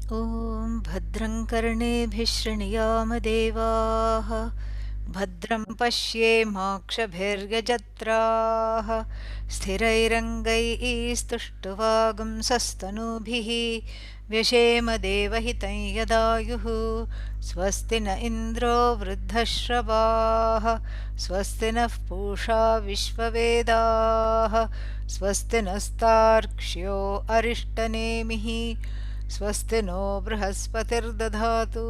ॐ भद्रं कर्णेभिः शृणुयाम देवाः भद्रं पश्येमाक्षभिर्यजत्राः स्थिरैरङ्गैस्तुष्टुवागुंसस्तनूभिः व्यशेम देवहितं यदायुः स्वस्ति न इन्द्रो वृद्धश्रवाः स्वस्ति नः पूषा विश्ववेदाः स्वस्ति नस्तार्क्ष्यो अरिष्टनेमिः स्वस्ति नो बृहस्पतिर्दधातु।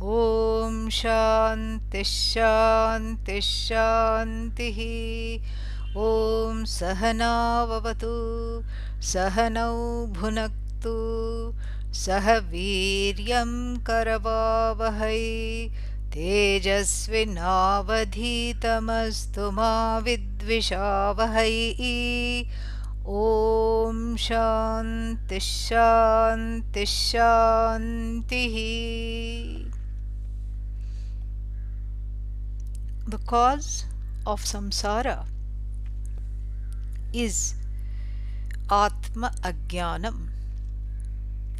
ॐ शान्तिः शान्तिः शान्तिः। ॐ सहनाववतु सहनौ भुनक्तु सह वीर्यं करवावहै तेजस्विनावधीतमस्तु मा विद्विषावहै। ॐ शान्तिः शान्तिः शान्तिः। The cause of samsara is ātmā,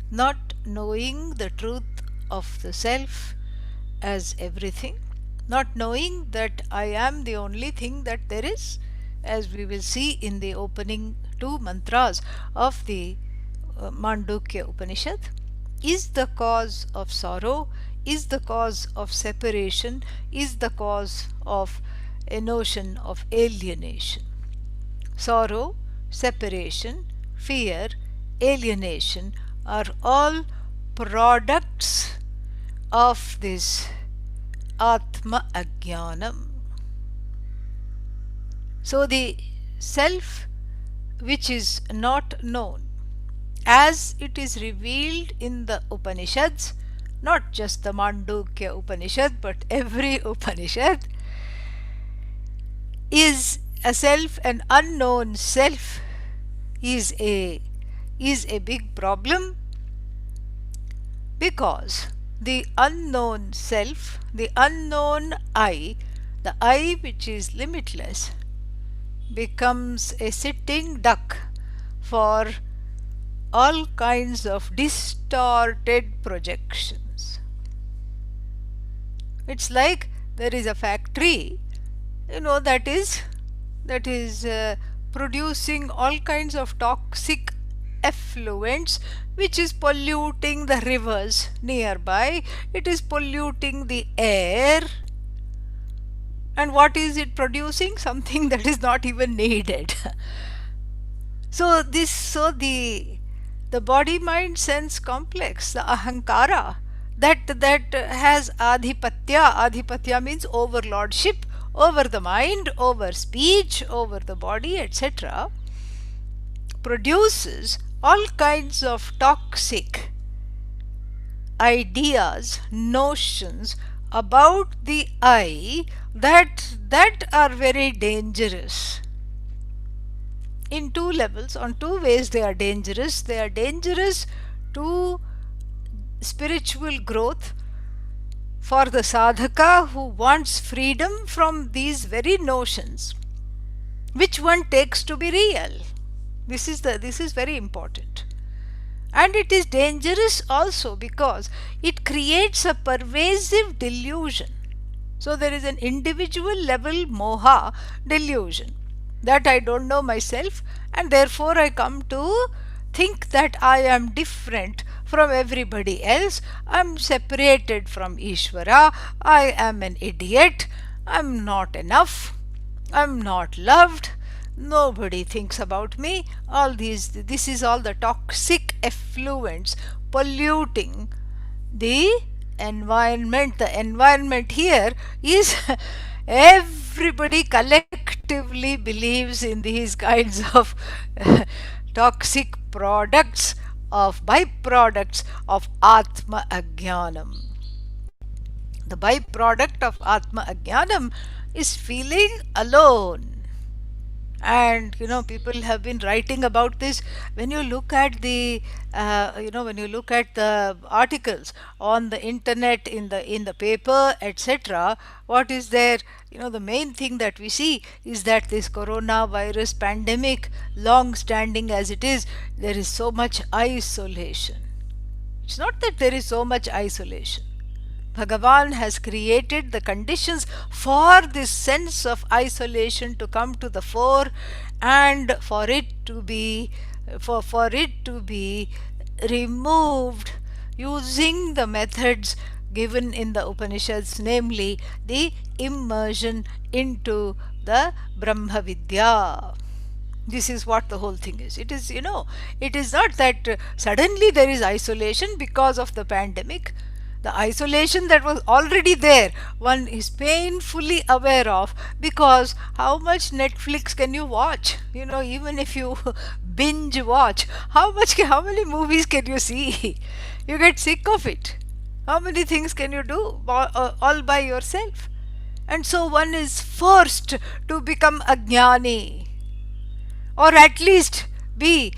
not knowing the truth of the self as everything, not knowing that I am the only thing that there is, as we will see in the opening two mantras of the Mandukya Upanishad, is the cause of sorrow, is the cause of separation, is the cause of a notion of alienation. Sorrow, separation, fear, alienation are all products of this ātmā ajñānam. So the self which is not known, as it is revealed in the Upanishads, not just the Mandukya Upanishad but every Upanishad, is a self, an unknown self, is a big problem, because the unknown self, the unknown I, the I which is limitless, becomes a sitting duck for all kinds of distorted projections. It's like there is a factory, that is producing all kinds of toxic effluents which is polluting the rivers nearby, it is polluting the air. And what is it producing? Something that is not even needed. So the body mind sense complex, the ahankara, that has adhipatya means overlordship over the mind, over speech, over the body, etc., produces all kinds of toxic ideas, notions about the I that are very dangerous. In two levels, on two ways they are dangerous. They are dangerous to spiritual growth for the sadhaka who wants freedom from these very notions. Which one takes to be real? This is very important. And it is dangerous also because it creates a pervasive delusion. So there is an individual level moha, delusion, that I don't know myself and therefore I come to think that I am different from everybody else, I am separated from Ishvara, I am an idiot, I am not enough, I am not loved, nobody thinks about me. This is all the toxic effluents polluting the environment. The environment here is everybody collectively believes in these kinds of toxic products, of byproducts of ātmā ajñānam. The byproduct of ātmā ajñānam is feeling alone. And people have been writing about this. When you look at the articles on the internet, in the paper, etc., what is there? The main thing that we see is that this coronavirus pandemic, long standing as it is, there is so much isolation. It's not that there is so much isolation. Bhagavan has created the conditions for this sense of isolation to come to the fore, and for it to be removed using the methods given in the Upanishads, namely the immersion into the Brahma Vidya. This is what the whole thing is. It is, it is not that suddenly there is isolation because of the pandemic. The isolation that was already there, one is painfully aware of, because how much Netflix can you watch? Even if you binge watch, how many movies can you see? You get sick of it. How many things can you do all by yourself? And so one is forced to become a jnani, or at least get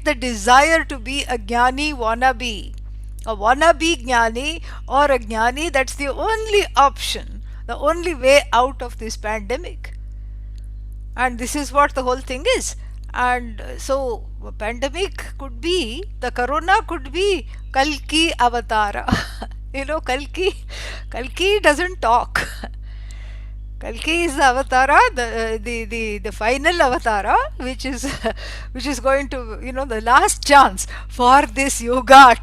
the desire to be a jnani wannabe. A wannabe jnani or a jnani, that's the only option, the only way out of this pandemic. And this is what the whole thing is. And so pandemic could be, the corona could be Kalki avatara. Kalki doesn't talk. Kalki is the avatara, the final avatara, which is going to, the last chance for this yuga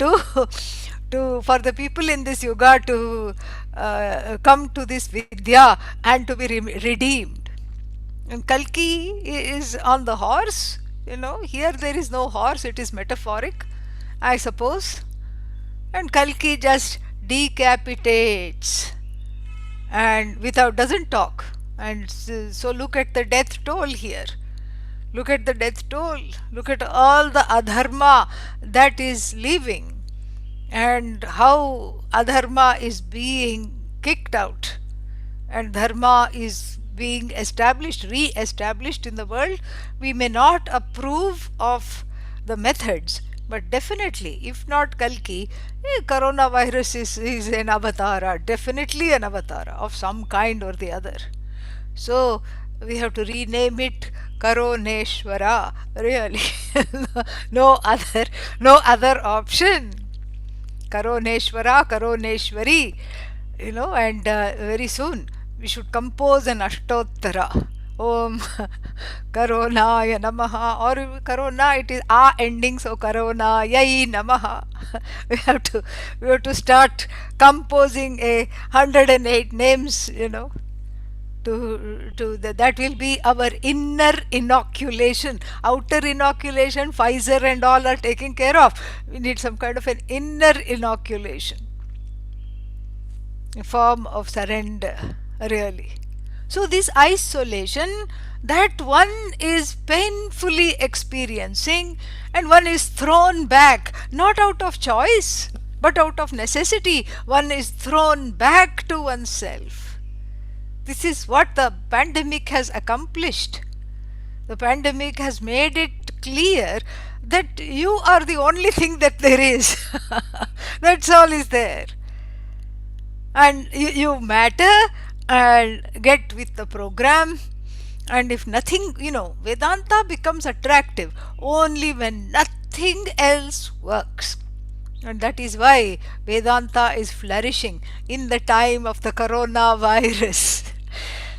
for the people in this yuga to come to this vidya and to be redeemed. And Kalki is on the horse. Here there is no horse, it is metaphoric, I suppose. And Kalki just decapitates and doesn't talk. And so look at the death toll here. Look at the death toll. Look at all the adharma that is leaving, and how adharma is being kicked out and dharma is being established, re-established in the world. We may not approve of the methods, but definitely, if not Kalki, coronavirus is an avatara, definitely an avatara of some kind or the other. So we have to rename it Karoneshwara, really. no other option. Karoneshwara, Karoneshwari, and very soon we should compose an Ashtottara. Om Karonaya Namaha, or Karona, it is A ending, so Karonayai Namaha. we have to start composing 108 names, that will be our inner inoculation. Outer inoculation, Pfizer and all are taken care of. We need some kind of an inner inoculation, a form of surrender, really. So this isolation that one is painfully experiencing, and one is thrown back, not out of choice, but out of necessity. One is thrown back to oneself. This is what the pandemic has accomplished. The pandemic has made it clear that you are the only thing that there is. That's all is there. And you matter, and get with the program. And if nothing, Vedanta becomes attractive only when nothing else works. And that is why Vedanta is flourishing in the time of the coronavirus.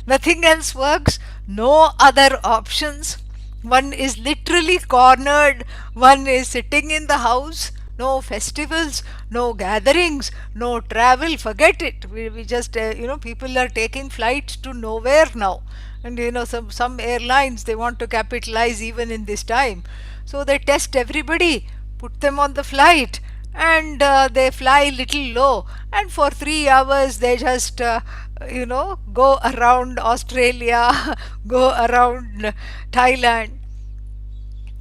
Nothing else works, no other options. One is literally cornered, one is sitting in the house, no festivals, no gatherings, no travel, forget it. We just, people are taking flights to nowhere now. And some airlines, they want to capitalize even in this time. So they test everybody, put them on the flight, and they fly little low, and for 3 hours they just go around Australia, go around Thailand,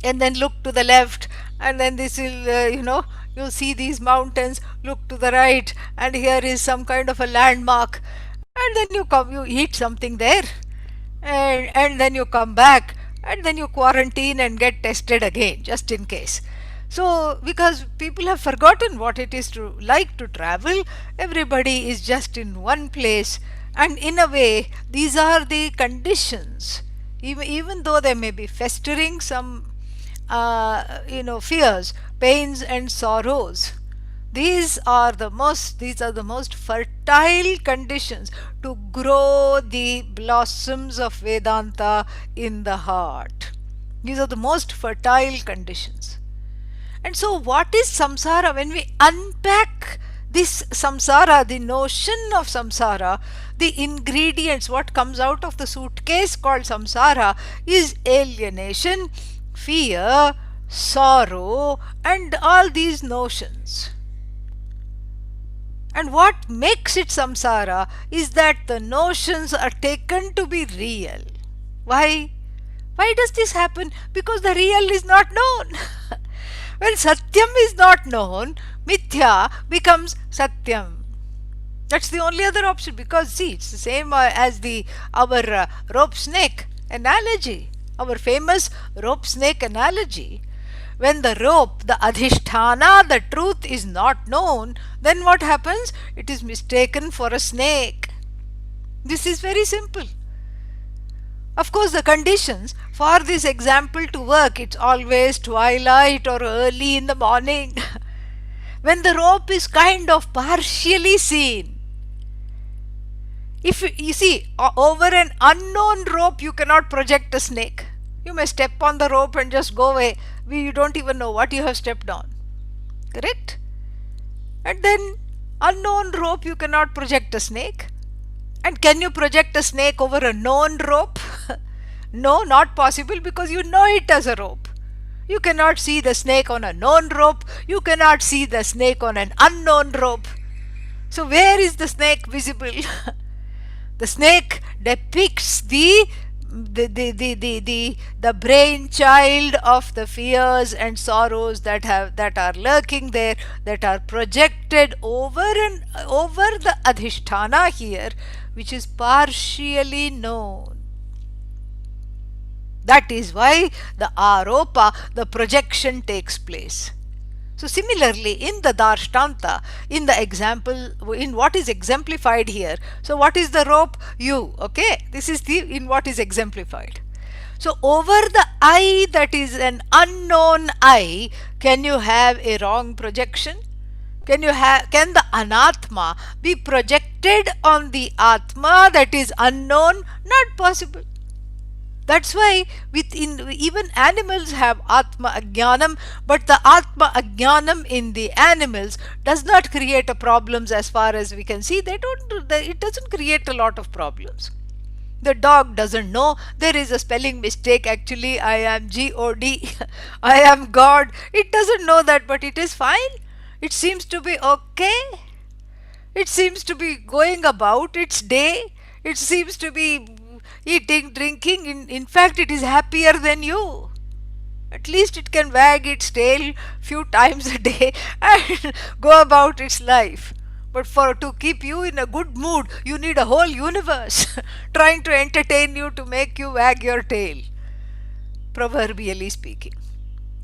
and then look to the left, and then this will you'll see these mountains, look to the right, and here is some kind of a landmark, and then you eat something there, and then you come back, and then you quarantine and get tested again, just in case. So, because people have forgotten what it is to like to travel, everybody is just in one place, and in a way, these are the conditions. Even though there may be festering some fears, pains and sorrows. These are the most fertile conditions to grow the blossoms of Vedanta in the heart. These are the most fertile conditions. And so what is samsara? When we unpack this samsara, the notion of samsara, the ingredients, what comes out of the suitcase called samsara is alienation, fear, sorrow, and all these notions. And what makes it samsara is that the notions are taken to be real. Why? Why does this happen? Because the real is not known. When satyam is not known, mithya becomes satyam. That's the only other option, because see, it's the same as our rope snake analogy, our famous rope snake analogy. When the rope, the adhisthana, the truth is not known, then what happens? It is mistaken for a snake. This is very simple. Of course, the conditions for this example to work, it's always twilight or early in the morning, when the rope is kind of partially seen. If you see, over an unknown rope, you cannot project a snake. You may step on the rope and just go away. You don't even know what you have stepped on. Correct? And then, unknown rope, you cannot project a snake. And can you project a snake over a known rope? No, not possible, because you know it as a rope. You cannot see the snake on a known rope. You cannot see the snake on an unknown rope. So where is the snake visible? The snake depicts the brainchild of the fears and sorrows that are lurking there, that are projected over the adhisthana here, which is partially known. That is why the aropa, the projection, takes place. So similarly, in the darshtanta, in the example, in what is exemplified here, so what is the rope? You, okay? This is in what is exemplified. So over the I, that is an unknown I, can you have a wrong projection? Can the anatma be projected on the atma that is unknown? Not possible. That's why even animals have ātmā ajñānam, but the ātmā ajñānam in the animals does not create a problems as far as we can see. It doesn't create a lot of problems. The dog doesn't know there is a spelling mistake. Actually, I am God. I am God. It doesn't know that, but it is fine. It seems to be okay. It seems to be going about its day. It seems to be eating, drinking. In fact, it is happier than you. At least it can wag its tail few times a day and go about its life. But to keep you in a good mood, you need a whole universe trying to entertain you to make you wag your tail, proverbially speaking.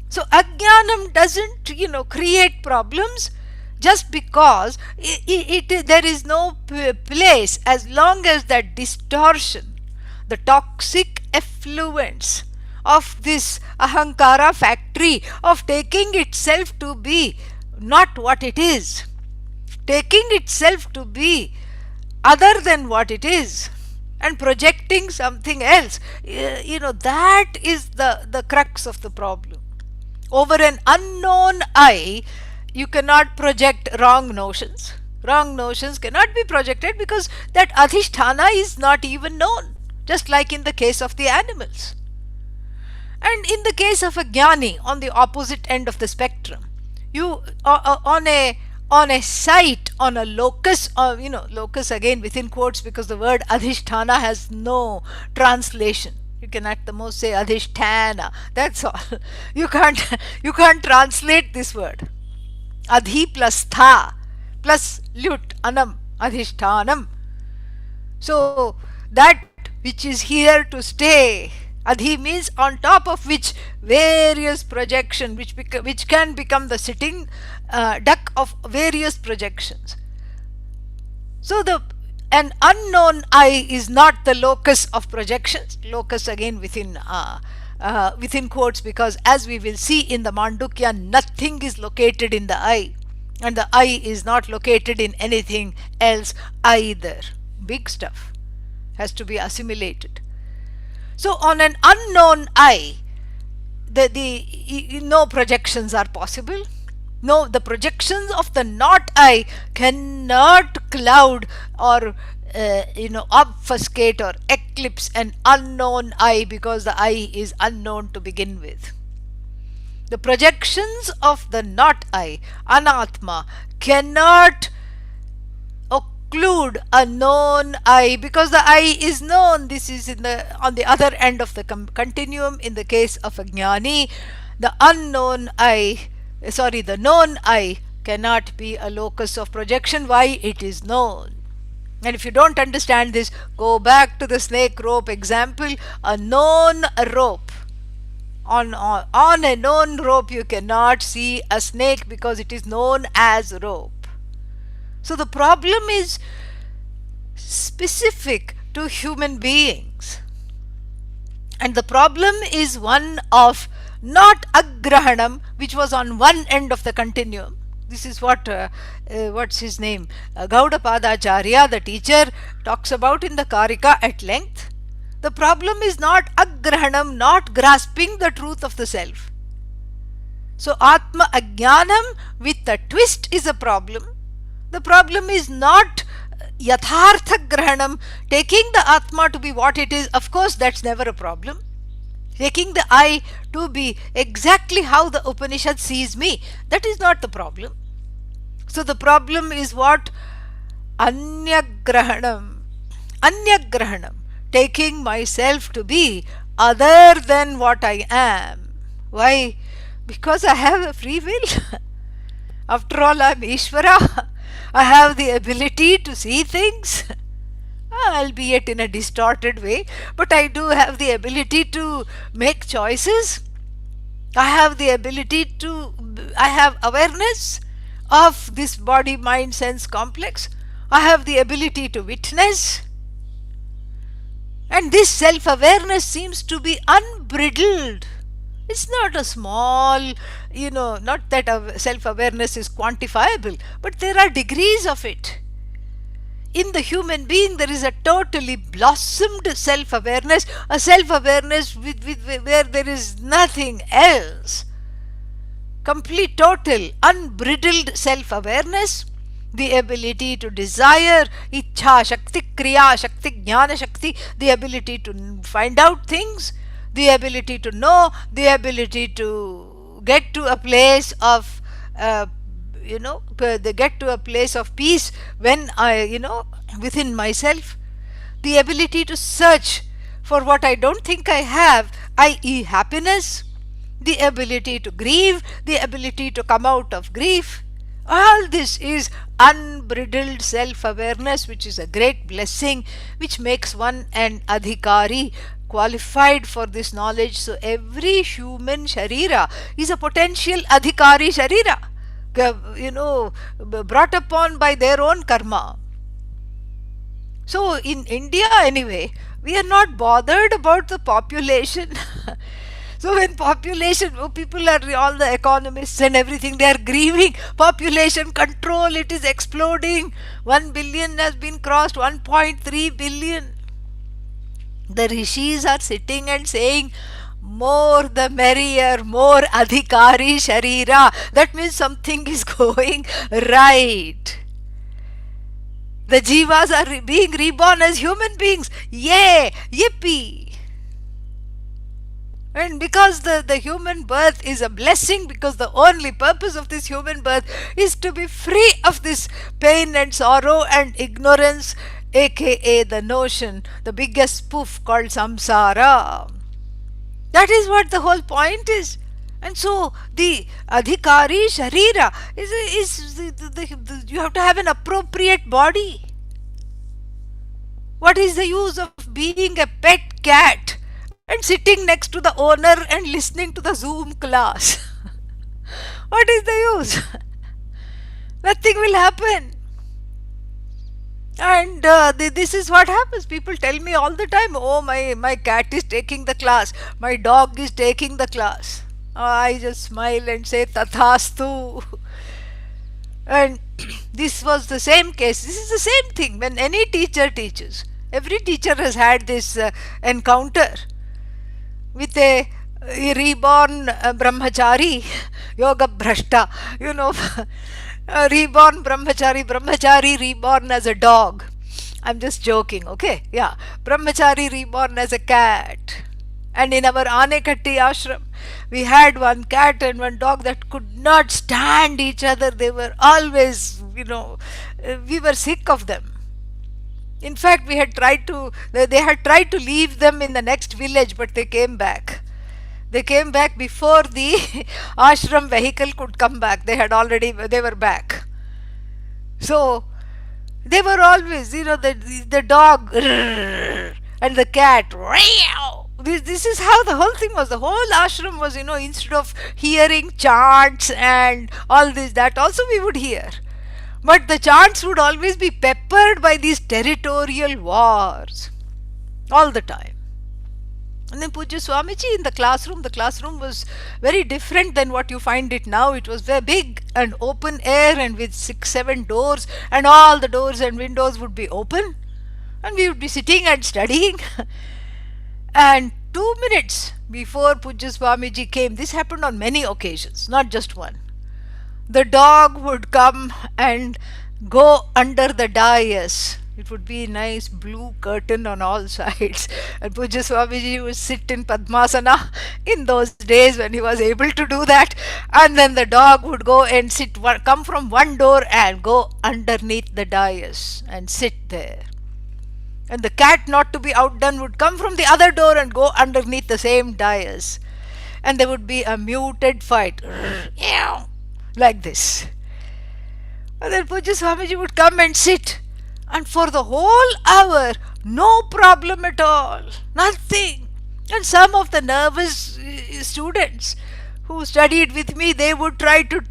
So ajñānam doesn't, create problems just because there is no place, as long as that distortion, the toxic effluence of this ahankara factory of taking itself to be not what it is, taking itself to be other than what it is, and projecting something else, that is the crux of the problem. Over an unknown I, you cannot project wrong notions. Wrong notions cannot be projected because that adhisthana is not even known, just like in the case of the animals. And in the case of a jnani, on the opposite end of the spectrum, you on a site, on a locus, locus again within quotes because the word adhisthana has no translation. You can at the most say adhisthana. That's all. You can't translate this word. Adhi plus tha plus lut anam, adhishthanam. So that which is here to stay. Adhi means on top of which various projection, which can become the sitting duck of various projections. So an unknown I is not the locus of projections. Locus again within within quotes, because as we will see in the Mandukya, nothing is located in the I, and the I is not located in anything else either. Big stuff has to be assimilated. So on an unknown I, no projections are possible. No, the projections of the not I cannot cloud or obfuscate or eclipse an unknown I, because the I is unknown to begin with. The projections of the not I, anātmā, cannot occlude a known I, because the I is known. This is on the other end of the continuum. In the case of a jnani, the known I cannot be a locus of projection. Why? It is known. And if you don't understand this, go back to the snake rope example. A known rope. On a known rope you cannot see a snake because it is known as rope. So the problem is specific to human beings. And the problem is one of not agrāhyam, which was on one end of the continuum. This is what's his name? Gaudapadacharya, the teacher, talks about in the Karika at length. The problem is not agrāhyam, not grasping the truth of the self. So ātmā ajñānam with a twist is a problem. The problem is not yathartha grahanam, taking the ātmā to be what it is. Of course, that's never a problem. Taking the I to be exactly how the Upanishad sees me, that is not the problem. So the problem is what? Anyagrahanam. Anyagrahanam. Taking myself to be other than what I am. Why? Because I have a free will. After all, I am Ishvara. I have the ability to see things, albeit in a distorted way, but I do have the ability to make choices. I have the ability I have awareness of this body, mind, sense complex. I have the ability to witness. And this self-awareness seems to be unbridled. It's not a small, not that self-awareness is quantifiable, but there are degrees of it. In the human being, there is a totally blossomed self-awareness, a self-awareness where there is nothing else. Complete, total, unbridled self-awareness, the ability to desire, ichha shakti, kriya shakti, jnana shakti, the ability to find out things, the ability to know, the ability to get to a place of get to a place of peace when I, within myself, the ability to search for what I don't think I have, i.e. happiness, the ability to grieve, the ability to come out of grief. All this is unbridled self-awareness, which is a great blessing, which makes one an adhikari, qualified for this knowledge. So every human sharira is a potential adhikari sharira, brought upon by their own karma. So in India anyway, we are not bothered about the population. So when population, people are, all the economists and everything, they are grieving population control, it is exploding, 1 billion has been crossed, 1.3 billion. The rishis are sitting and saying, more the merrier, more adhikari sharira. That means something is going right. The jivas are being reborn as human beings. Yay! Yippee! And because the human birth is a blessing, because the only purpose of this human birth is to be free of this pain and sorrow and ignorance, aka the notion, the biggest spoof called samsara. That is what the whole point is. And so the adhikari sharira is you have to have an appropriate body. What is the use of being a pet cat and sitting next to the owner and listening to the Zoom class? What is the use? Nothing will happen. And this is what happens. People tell me all the time, oh, my cat is taking the class, my dog is taking the class. I just smile and say, Tathastu. And this was the same case. This is the same thing when any teacher teaches. Every teacher has had this encounter with a reborn brahmachari, yoga bhrashta, a reborn brahmachari reborn as a dog. I'm just joking, okay? Yeah, brahmachari reborn as a cat. And in our Anekatti ashram, we had one cat and one dog that could not stand each other. They were always, we were sick of them. In fact, they had tried to leave them in the next village, but they came back. They came back before the ashram vehicle could come back. They were back. So, they were always, the dog and the cat. This is how the whole thing was. The whole ashram was, instead of hearing chants and all this, that also we would hear. But the chants would always be peppered by these territorial wars all the time. And then Pujya Swamiji in the classroom was very different than what you find it now. It was very big and open air and with 6-7 doors, and all the doors and windows would be open, and we would be sitting and studying. And 2 minutes before Pujya Swamiji came, this happened on many occasions, not just one. The dog would come and go under the dais. It would be a nice blue curtain on all sides. And Pujya Swamiji would sit in Padmasana in those days when he was able to do that. And then the dog would go and come from one door and go underneath the dais and sit there. And the cat, not to be outdone, would come from the other door and go underneath the same dais. And there would be a muted fight. Like this. And then Pujya Swamiji would come and sit. And for the whole hour, no problem at all. Nothing. And some of the nervous students who studied with me, they would try to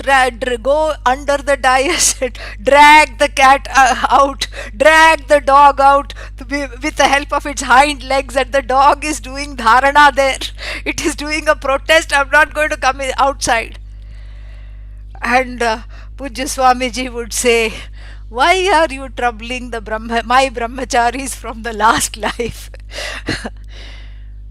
go under the dais and drag the cat out, drag the dog out with the help of its hind legs, and the dog is doing dharana there. It is doing a protest, I'm not going to come outside. And Pujya Swamiji would say, why are you troubling my brahmacharis from the last life?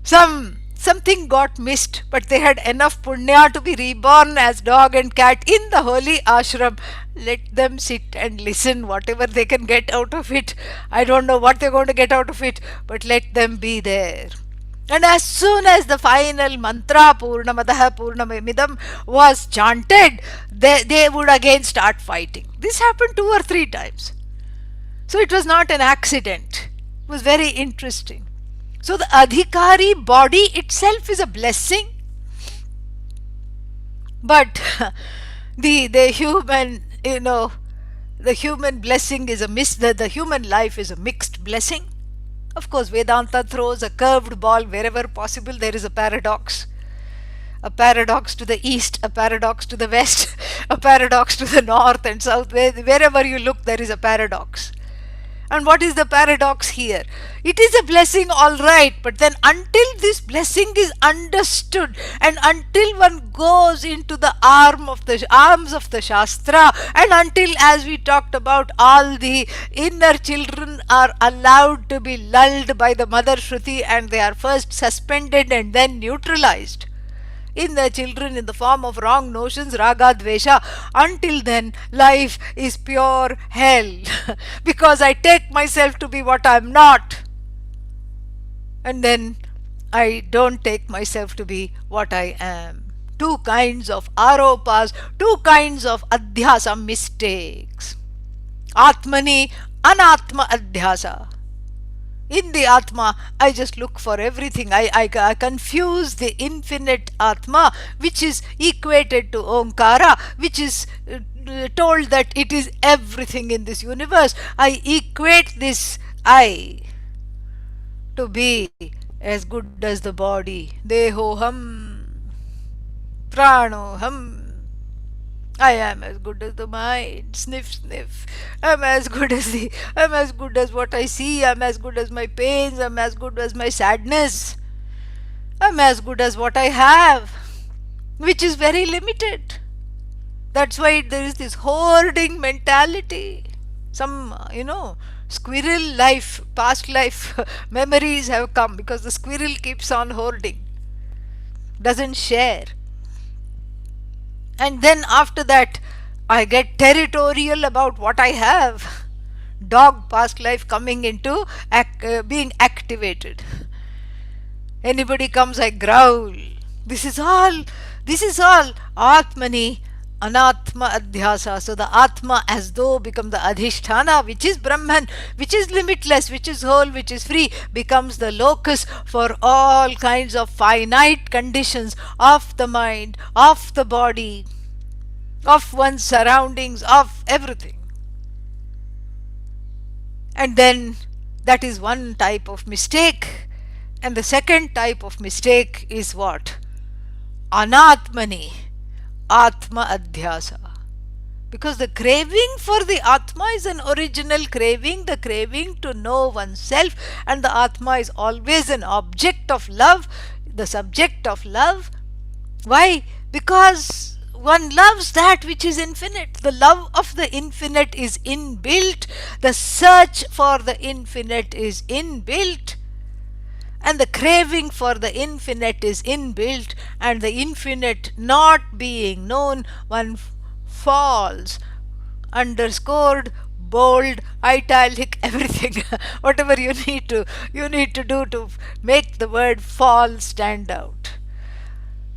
Something got missed, but they had enough punya to be reborn as dog and cat in the holy ashram. Let them sit and listen, whatever they can get out of it. I don't know what they're going to get out of it, but let them be there. And as soon as the final mantra, Purnamadaha Purnamidam, was chanted, they would again start fighting. This happened 2 or 3 times. So it was not an accident. It was very interesting. So the adhikari body itself is a blessing. But the human, the human blessing is the human life is a mixed blessing. Of course, Vedanta throws a curved ball wherever possible. There is a paradox. A paradox to the east, a paradox to the west, a paradox to the north and south. Wherever you look, there is a paradox. And what is the paradox here? It is a blessing, all right, but then until this blessing is understood and until one goes into the arms of the Shastra, and until, as we talked about, all the inner children are allowed to be lulled by the Mother Shruti, and they are first suspended and then neutralized in the children in the form of wrong notions, raga, dvesha, until then life is pure hell because I take myself to be what I am not, and then I don't take myself to be what I am. 2 kinds of aropas, 2 kinds of adhyasa mistakes. Atmani, anatma adhyasa. In the Atma, I just look for everything. I confuse the infinite Atma, which is equated to Omkara, which is told that it is everything in this universe. I equate this I to be as good as the body. Dehoham, pranoham. I am as good as the mind. Sniff, sniff. I'm as good as what I see. I'm as good as my pains. I'm as good as my sadness. I'm as good as what I have, which is very limited. That's why there is this hoarding mentality. Some, squirrel life, past life memories have come because the squirrel keeps on hoarding, doesn't share. And then after that, I get territorial about what I have. Dog past life coming into being activated. Anybody comes, I growl. This is all Atmani anatma adhyasa. So the Atma as though become the adhisthana, which is Brahman, which is limitless, which is whole, which is free, becomes the locus for all kinds of finite conditions of the mind, of the body, of one's surroundings, of everything. And then that is one type of mistake. And the second type of mistake is what? Anatmani atma adhyasa. Because the craving for the Atma is an original craving, the craving to know oneself, and the Atma is always an object of love, the subject of love. Why? Because one loves that which is infinite. The love of the infinite is inbuilt, the search for the infinite is inbuilt, and the craving for the infinite is inbuilt, and the infinite not being known, one falls, underscored, bold, italic, everything, whatever you need to do to make the word fall stand out.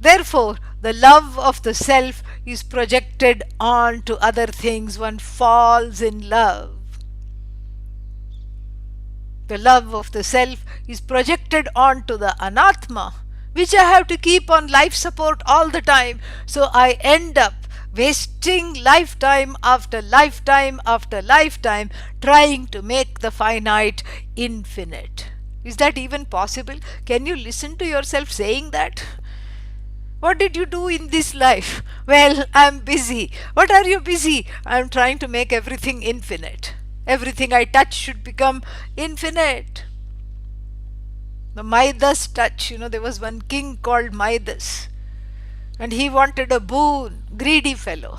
Therefore, the love of the self is projected on to other things. One falls in love. The love of the self is projected onto the anatma, which I have to keep on life support all the time. So I end up wasting lifetime after lifetime after lifetime trying to make the finite infinite. Is that even possible? Can you listen to yourself saying that? What did you do in this life? Well, I'm busy. What are you busy? I'm trying to make everything infinite. Everything I touch should become infinite. The Midas touch, there was one king called Midas, and he wanted a boon, greedy fellow,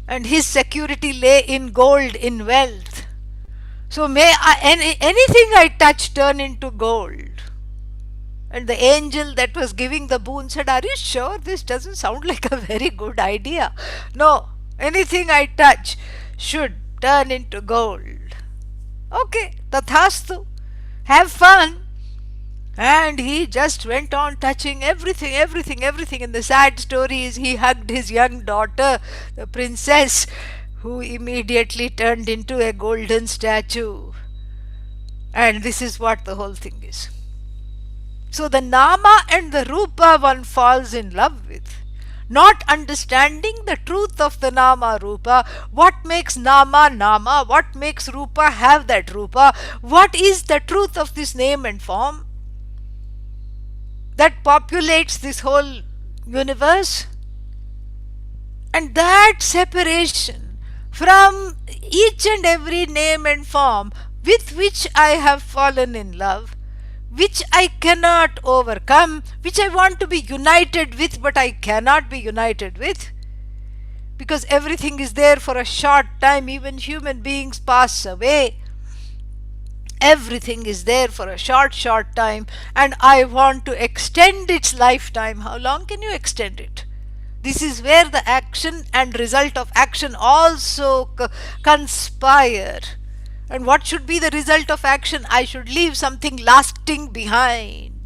and his security lay in gold, in wealth. So may anything I touch turn into gold. And the angel that was giving the boon said, are you sure this doesn't sound like a very good idea? No, anything I touch should turn into gold. Okay, tathastu, have fun. And he just went on touching everything. And the sad story is he hugged his young daughter, the princess, who immediately turned into a golden statue. And this is what the whole thing is. So the Nama and the Rupa one falls in love with, not understanding the truth of the Nama Rupa. What makes Nama Nama? What makes Rupa have that Rupa? What is the truth of this name and form that populates this whole universe? And that separation from each and every name and form with which I have fallen in love, which I cannot overcome, which I want to be united with, but I cannot be united with, because everything is there for a short time. Even human beings pass away. Everything is there for a short time, and I want to extend its lifetime. How long can you extend it? This is where the action and result of action also conspire. And what should be the result of action? I should leave something lasting behind.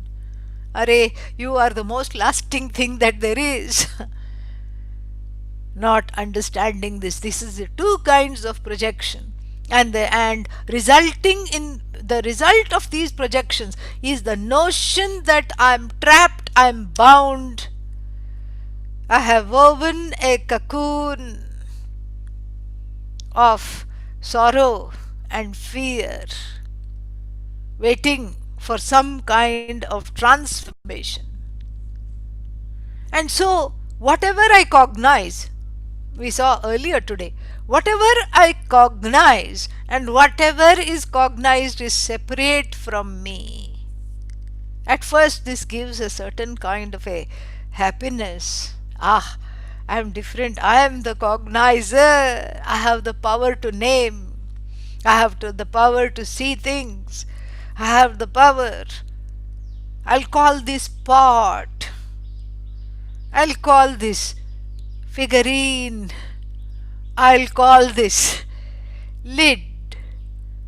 Array, you are the most lasting thing that there is. Not understanding this. This is the two kinds of projection. And resulting in the result of these projections is the notion that I am trapped, I am bound. I have woven a cocoon of sorrow and fear, waiting for some kind of transformation. And so, whatever I cognize, we saw earlier today. Whatever I cognize and whatever is cognized is separate from me. At first this gives a certain kind of a happiness. I am different. I am the cognizer. I have the power to name. I have the power to see things. I have the power. I'll call this pot. I'll call this figurine. I'll call this lid.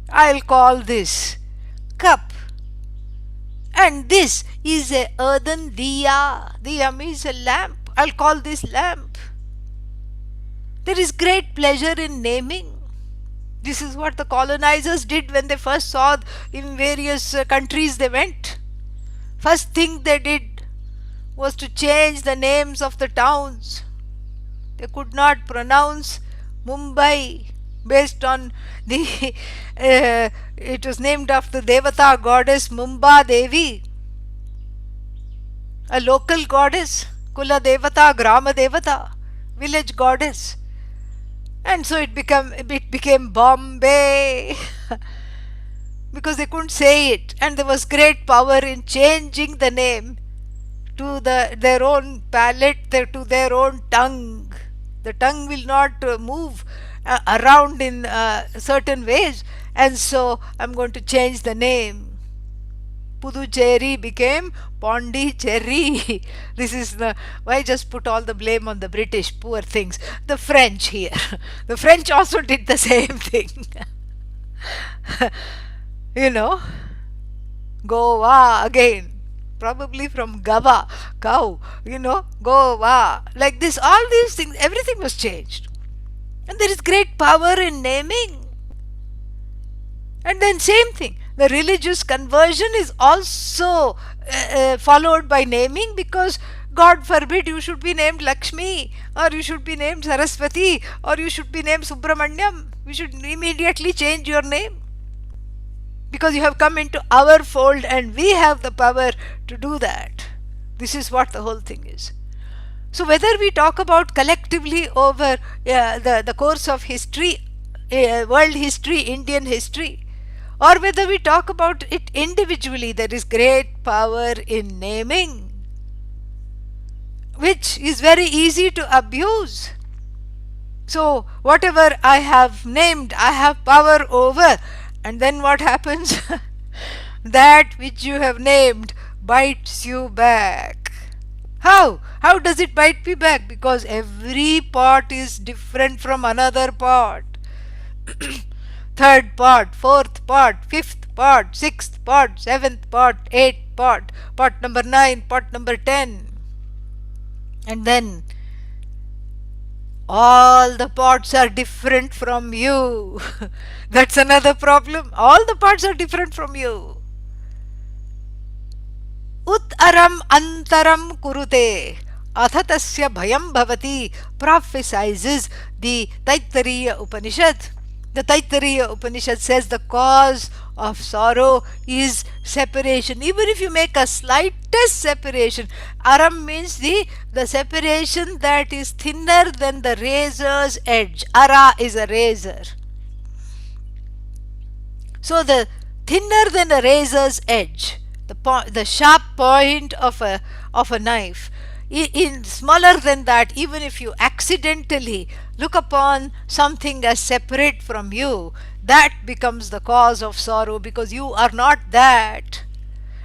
I'll call this cup. And this is a earthen diya. Diya means a lamp. I'll call this lamp. There is great pleasure in naming. This is what the colonizers did when they first saw in various countries they went. First thing they did was to change the names of the towns. They could not pronounce Mumbai based on the it was named after the Devata goddess Mumba Devi, a local goddess, Kula Devata, Grama Devata, village goddess. And so it became Bombay because they couldn't say it, and there was great power in changing the name to their own palate, to their own tongue. The tongue will not move around in certain ways, and so I'm going to change the name. Puducherry became Pondicherry. This is why just put all the blame on the British, poor things. The French here. The French also did the same thing. You know, Goa again. Probably from Gava, cow, Goa. Like this, all these things, everything was changed. And there is great power in naming. And then same thing, the religious conversion is also followed by naming, because God forbid you should be named Lakshmi, or you should be named Saraswati, or you should be named Subramanyam. You should immediately change your name, because you have come into our fold and we have the power to do that. This is what the whole thing is. So whether we talk about collectively over the course of history, world history, Indian history, or whether we talk about it individually, there is great power in naming, which is very easy to abuse. So whatever I have named, I have power over. And then what happens? That which you have named bites you back. How? How does it bite me back? Because every pot is different from another pot. Third pot, fourth pot, fifth pot, sixth pot, seventh pot, eighth pot, pot number 9, pot number 10. And then all the pots are different from you. That's another problem. All the pots are different from you. Ut aram antaram kurute athatasya bhayam bhavati prophesizes the Taittiriya Upanishad. The Taittiriya Upanishad says the cause of sorrow is separation. Even if you make a slightest separation, aram means the separation that is thinner than the razor's edge. Ara is a razor. So the thinner than a razor's edge, the sharp point of a knife, in smaller than that, even if you accidentally look upon something as separate from you, that becomes the cause of sorrow, because you are not that.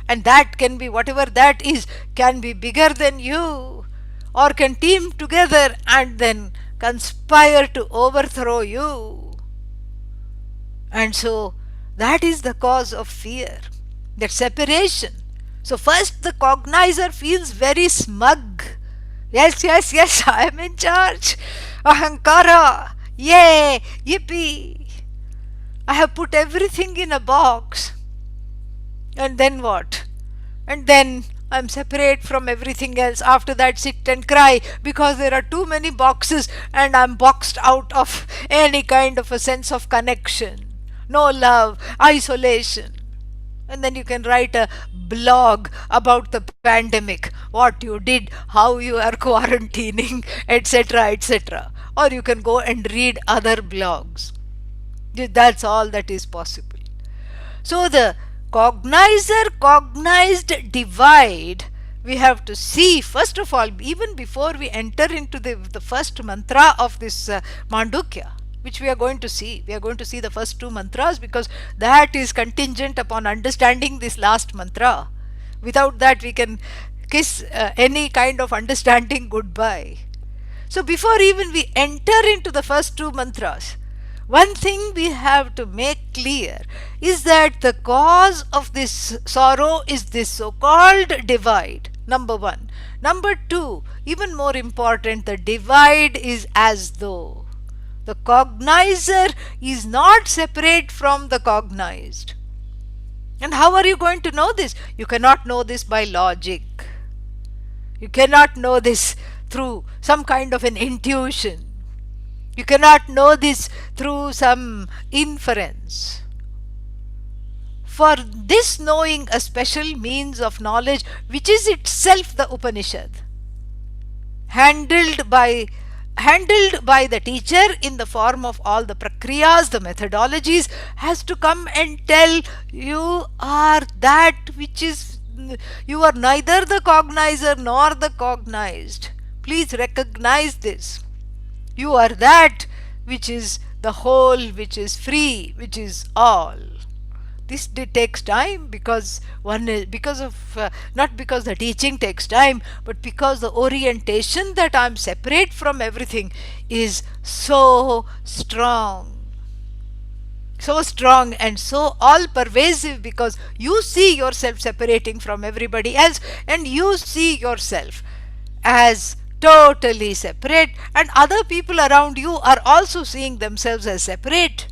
And that can be, whatever that is, can be bigger than you, or can team together and then conspire to overthrow you. And so that is the cause of fear, that separation. So first the cognizer feels very smug. Yes, yes, yes, I am in charge. Ahankara, yay, yippee. I have put everything in a box. And then what? And then I am separate from everything else. After that, sit and cry because there are too many boxes and I am boxed out of any kind of a sense of connection. No love, isolation. And then you can write a blog about the pandemic, what you did, how you are quarantining, etc., etc. or you can go and read other blogs. That's all that is possible. So the cognizer-cognized divide, we have to see, first of all, even before we enter into the first mantra of this Mandukya, which we are going to see. We are going to see the first two mantras because that is contingent upon understanding this last mantra. Without that, we can kiss any kind of understanding goodbye. So before even we enter into the first two mantras, one thing we have to make clear is that the cause of this sorrow is this so-called divide, number one. Number two, even more important, the divide is as though the cognizer is not separate from the cognized. And how are you going to know this? You cannot know this by logic. You cannot know this through some kind of an intuition. You cannot know this through some inference. For this knowing a special means of knowledge, which is itself the Upanishad, handled by the teacher in the form of all the prakriyas, the methodologies, has to come and tell you are that which is, you are neither the cognizer nor the cognized. Please recognize this. You are that which is the whole, which is free, which is all. This takes time because not because the teaching takes time, but because the orientation that I am separate from everything is so strong and so all-pervasive, because you see yourself separating from everybody else and you see yourself as totally separate, and other people around you are also seeing themselves as separate,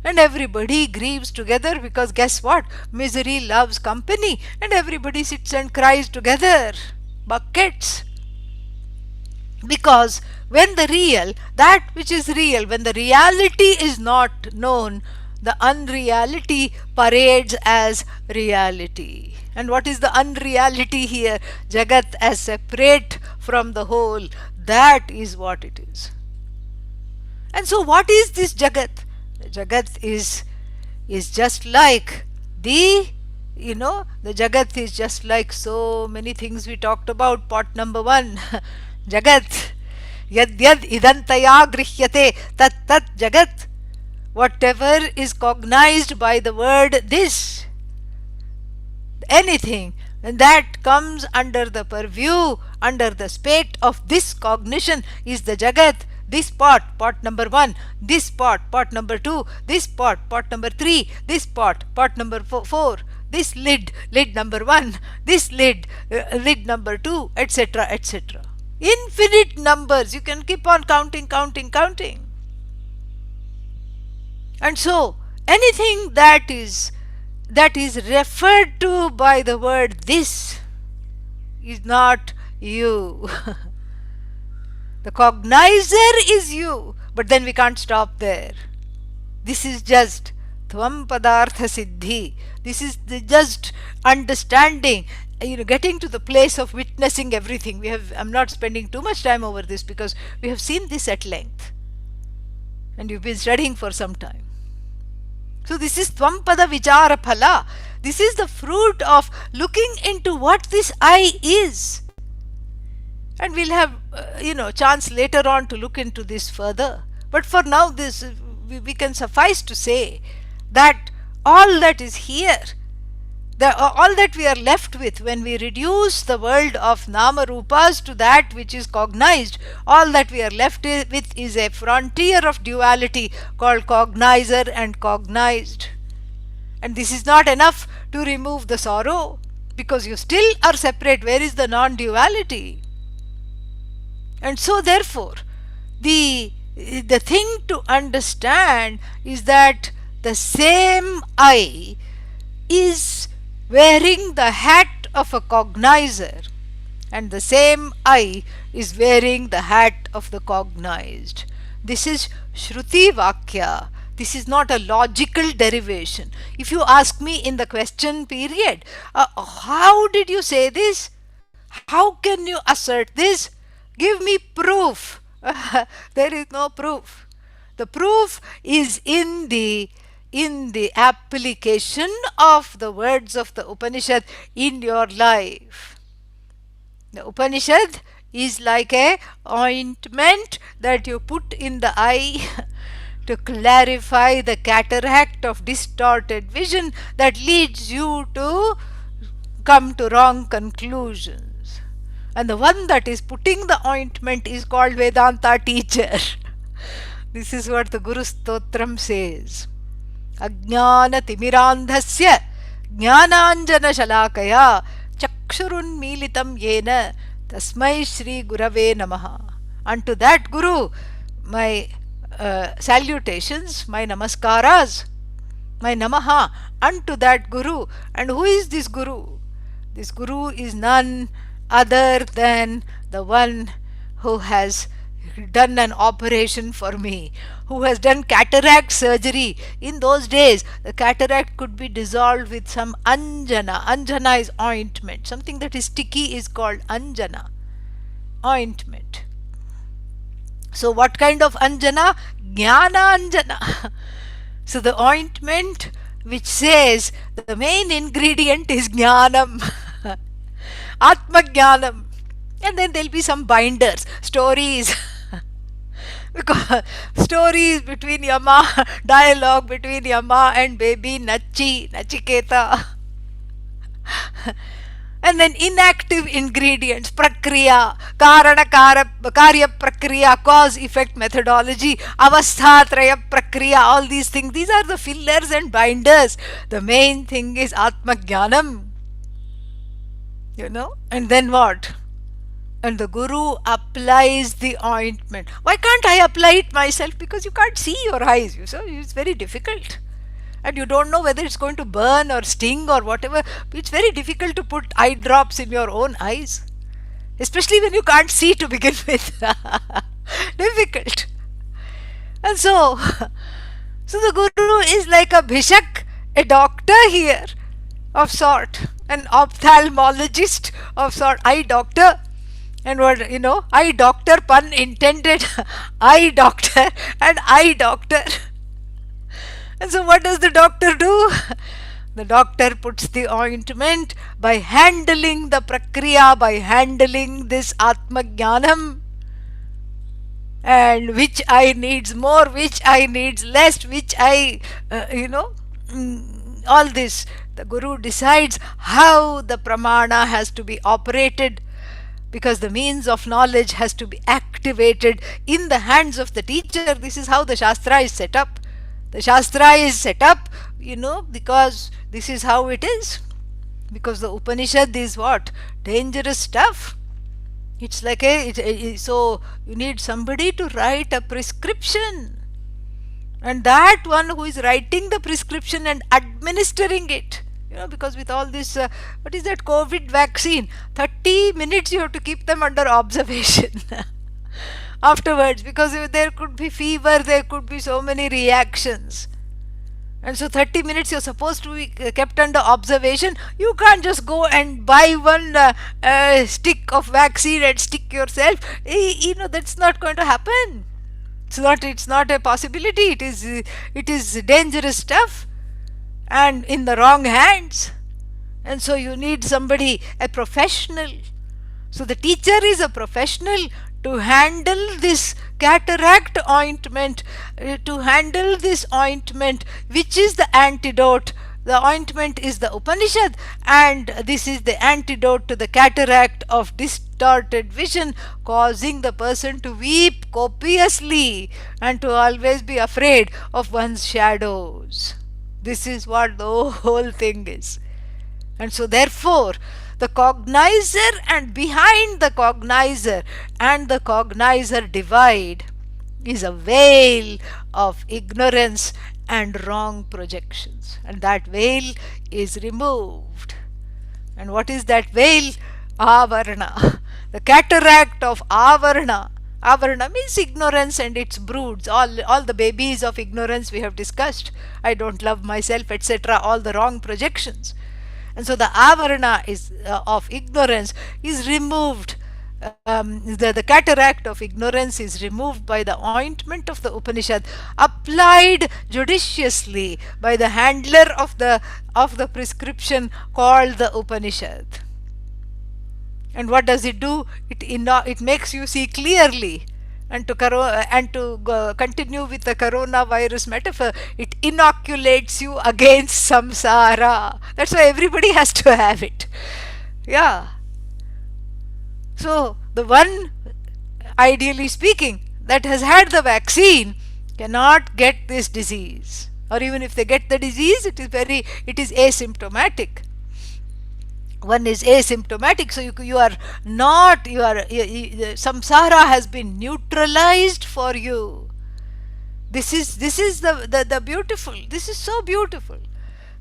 and everybody grieves together because guess what? Misery loves company, and everybody sits and cries together. Buckets. Because when the real, that which is real, when the reality is not known, the unreality parades as reality. And what is the unreality here? Jagat as separate from the whole. That is what it is. And so what is this Jagat? The Jagat is just like the Jagat is just like so many things we talked about. Pot number one, Jagat. Yad yad idantaya grihyate tat tat Jagat. Whatever is cognized by the word this, anything, and that comes under the purview, under the spate of this cognition is the Jagat. This pot number one, this pot number two, this pot number three, this pot number four, this lid number one, this lid number two, etc., etc. Infinite numbers. You can keep on counting. And so anything that is referred to by the word this is not you. The cognizer is you, but then we can't stop there. This is just tvam padartha siddhi. This is just understanding, getting to the place of witnessing everything. I'm not spending too much time over this because we have seen this at length and you've been studying for some time. So this is tvam-pada vichara phala. This is the fruit of looking into what this I is. And we'll have chance later on to look into this further. But for now, we can suffice to say that all that is here, all that we are left with when we reduce the world of nama-rupas to that which is cognized, all that we are left with is a frontier of duality called cognizer and cognized. And this is not enough to remove the sorrow, because you still are separate. Where is the non-duality? And so therefore, the thing to understand is that the same I is wearing the hat of a cognizer, and the same I is wearing the hat of the cognized. This is Shruti Vakya. This is not a logical derivation. If you ask me in the question period, how did you say this? How can you assert this? Give me proof. There is no proof. The proof is in the application of the words of the Upanishad in your life. The Upanishad is like a ointment that you put in the eye to clarify the cataract of distorted vision that leads you to come to wrong conclusions. And the one that is putting the ointment is called Vedanta teacher. This is what the Guru Stotram says. Ajnana timirandhasya jnananjana shalakaya chakshurunmilitam yena tasmai Shri Gurave Namaha. Unto that Guru, my salutations, my namaskaras, my namaha unto that Guru. And who is this Guru? This Guru is none other than the one who has done an operation for me, who has done cataract surgery. In those days, the cataract could be dissolved with some anjana. Anjana is ointment. Something that is sticky is called anjana, ointment. So what kind of anjana? Jnana anjana. So the ointment which says the main ingredient is jnanam, ātmā. And then there'll be some binders, stories. Because stories between Yama, dialogue between Yama and baby Nachiketa. And then inactive ingredients, prakriya, karya prakriya, cause effect methodology, avasthatraya prakriya, all these things. These are the fillers and binders. The main thing is ātmā. And then what? And the Guru applies the ointment. Why can't I apply it myself? Because you can't see your eyes. It's very difficult. And you don't know whether it's going to burn or sting or whatever. It's very difficult to put eye drops in your own eyes, especially when you can't see to begin with. Difficult. And so the Guru is like a bhishak, a doctor here of sort, an ophthalmologist of sort, eye doctor. And what, eye doctor, pun intended, eye doctor and eye doctor. And so what does the doctor do? The doctor puts the ointment by handling the prakriya, by handling this ātmā, and which eye needs more, which eye needs less, which eye, all this. The Guru decides how the pramana has to be operated, because the means of knowledge has to be activated in the hands of the teacher. This is how the Shastra is set up. The Shastra is set up, because this is how it is. Because the Upanishad is what? Dangerous stuff. It's like so you need somebody to write a prescription. And that one who is writing the prescription and administering it, because with all this, what is that COVID vaccine? 30 minutes you have to keep them under observation. Afterwards, because there could be fever, there could be so many reactions. And so 30 minutes you're supposed to be kept under observation. You can't just go and buy one stick of vaccine and stick yourself. That's not going to happen. It's not a possibility. It is dangerous stuff and in the wrong hands. And so you need somebody, a professional. So the teacher is a professional to handle this cataract ointment, which is the antidote. The ointment is the Upanishad, and this is the antidote to the cataract of distorted vision, causing the person to weep copiously and to always be afraid of one's shadows. This is what the whole thing is. And so therefore, the cognizer and behind the cognizer and the cognizer divide is a veil of ignorance and wrong projections. And that veil is removed. And what is that veil? Avarana. The cataract of avarana. Avarana means ignorance and its broods. All the babies of ignorance we have discussed. I don't love myself, etc. All the wrong projections. And so the avarana is of ignorance is removed the cataract of ignorance is removed by the ointment of the Upanishad, applied judiciously by the handler of the prescription called the Upanishad. And what does it do? It makes you see clearly. And to continue with the coronavirus metaphor, it inoculates you against samsara. That's why everybody has to have it. Yeah. So the one, ideally speaking, that has had the vaccine cannot get this disease. Or even if they get the disease, it is asymptomatic. One is asymptomatic, so samsara has been neutralized for you. This is the beautiful. This is so beautiful.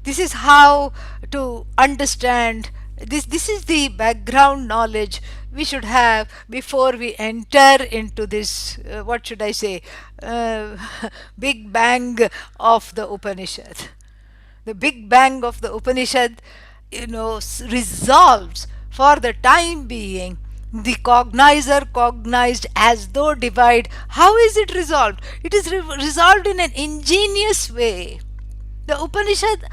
This is how to understand. This is the background knowledge we should have before we enter into this, what should I say, big bang of the Upanishad. The big bang of the Upanishad, resolves for the time being the cognizer cognized as though divide. How is it resolved? It is resolved in an ingenious way. The Upanishad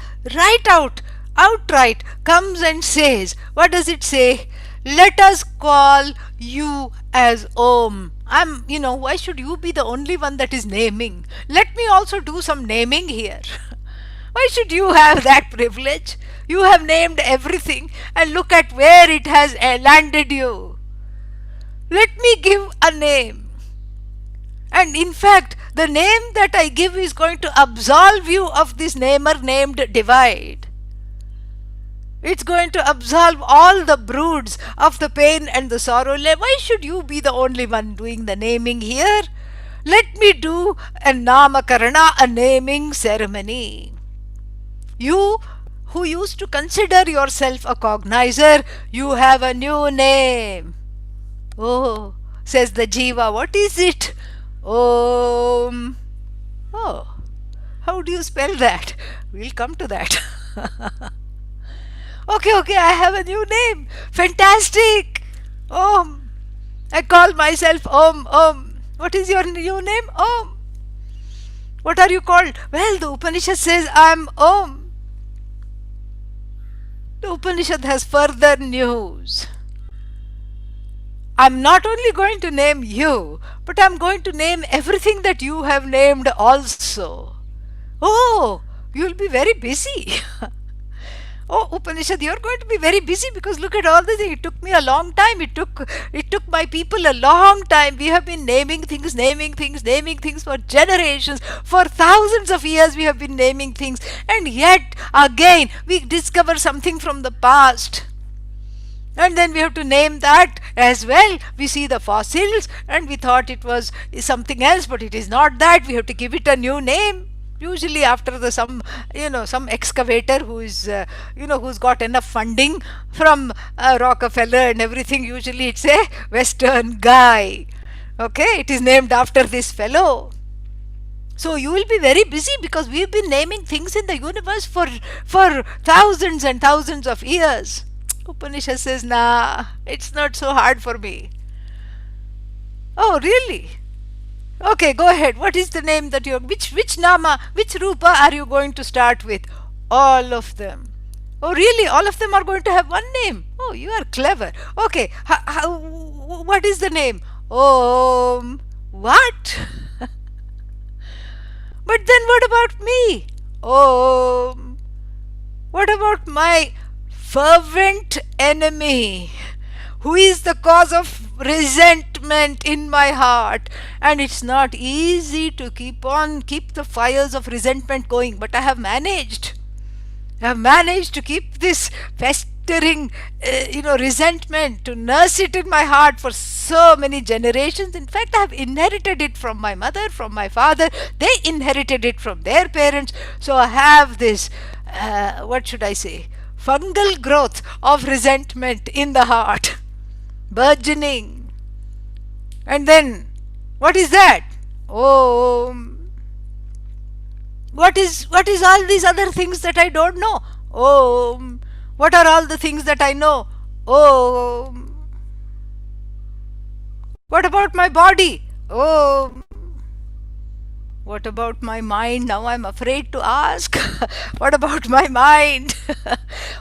outright comes and says, what does it say? Let us call you as Om. Why should you be the only one that is naming? Let me also do some naming here. Why should you have that privilege? You have named everything, and look at where it has landed you. Let me give a name. And in fact, the name that I give is going to absolve you of this named divide. It's going to absolve all the broods of the pain and the sorrow. Why should you be the only one doing the naming here? Let me do a namakarana, a naming ceremony. You who used to consider yourself a cognizer, you have a new name. Oh, says the Jiva, what is it? Om. Oh, how do you spell that? We'll come to that. Okay, I have a new name. Fantastic. Om. I call myself Om. What is your new name? Om. What are you called? Well, the Upanishad says I am Om. The Upanishad has further news. I'm not only going to name you, but I'm going to name everything that you have named also. Oh, you'll be very busy. Oh, Upanishad, you're going to be very busy because look at all the things. It took me a long time. It took my people a long time. We have been naming things for generations. For thousands of years we have been naming things. And yet, again, we discover something from the past. And then we have to name that as well. We see the fossils and we thought it was something else, but it is not that. We have to give it a new name. Usually after some excavator who is who's got enough funding from Rockefeller and everything. Usually it's a Western guy. Okay, it is named after this fellow. So you will be very busy because we've been naming things in the universe for thousands and thousands of years. Upanishad says, nah, it's not so hard for me. Oh, really? Okay, go ahead. What is the name that you're... Which nama, which rupa are you going to start with? All of them. Oh, really? All of them are going to have one name? Oh, you are clever. Okay, what is the name? Om. What? But then what about me? Om. What about my fervent enemy, who is the cause of resentment in my heart? And it's not easy to keep the fires of resentment going, but I have managed to keep this festering resentment, to nurse it in my heart for so many generations. In fact, I have inherited it from my mother, from my father. They inherited it from their parents. So I have this what should I say, fungal growth of resentment in the heart, burgeoning. And then, what is that? Oh, what is all these other things that I don't know? Oh, what are all the things that I know? Oh, What about my body? Oh, what about my mind? Now I'm afraid to ask. What about my mind?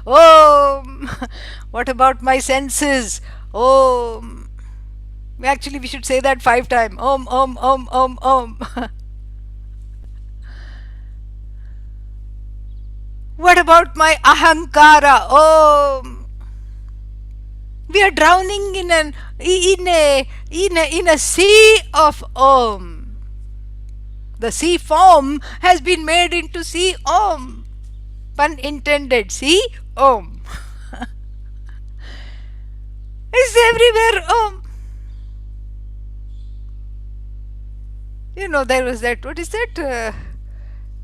Oh, what about my senses? Oh, actually, we should say that 5 times. Om, om, om, om, om. What about my ahankara? Om. We are drowning in a sea of om. The sea form has been made into sea om. Pun intended. See? Om. It's everywhere om. You know, there was that, what is that?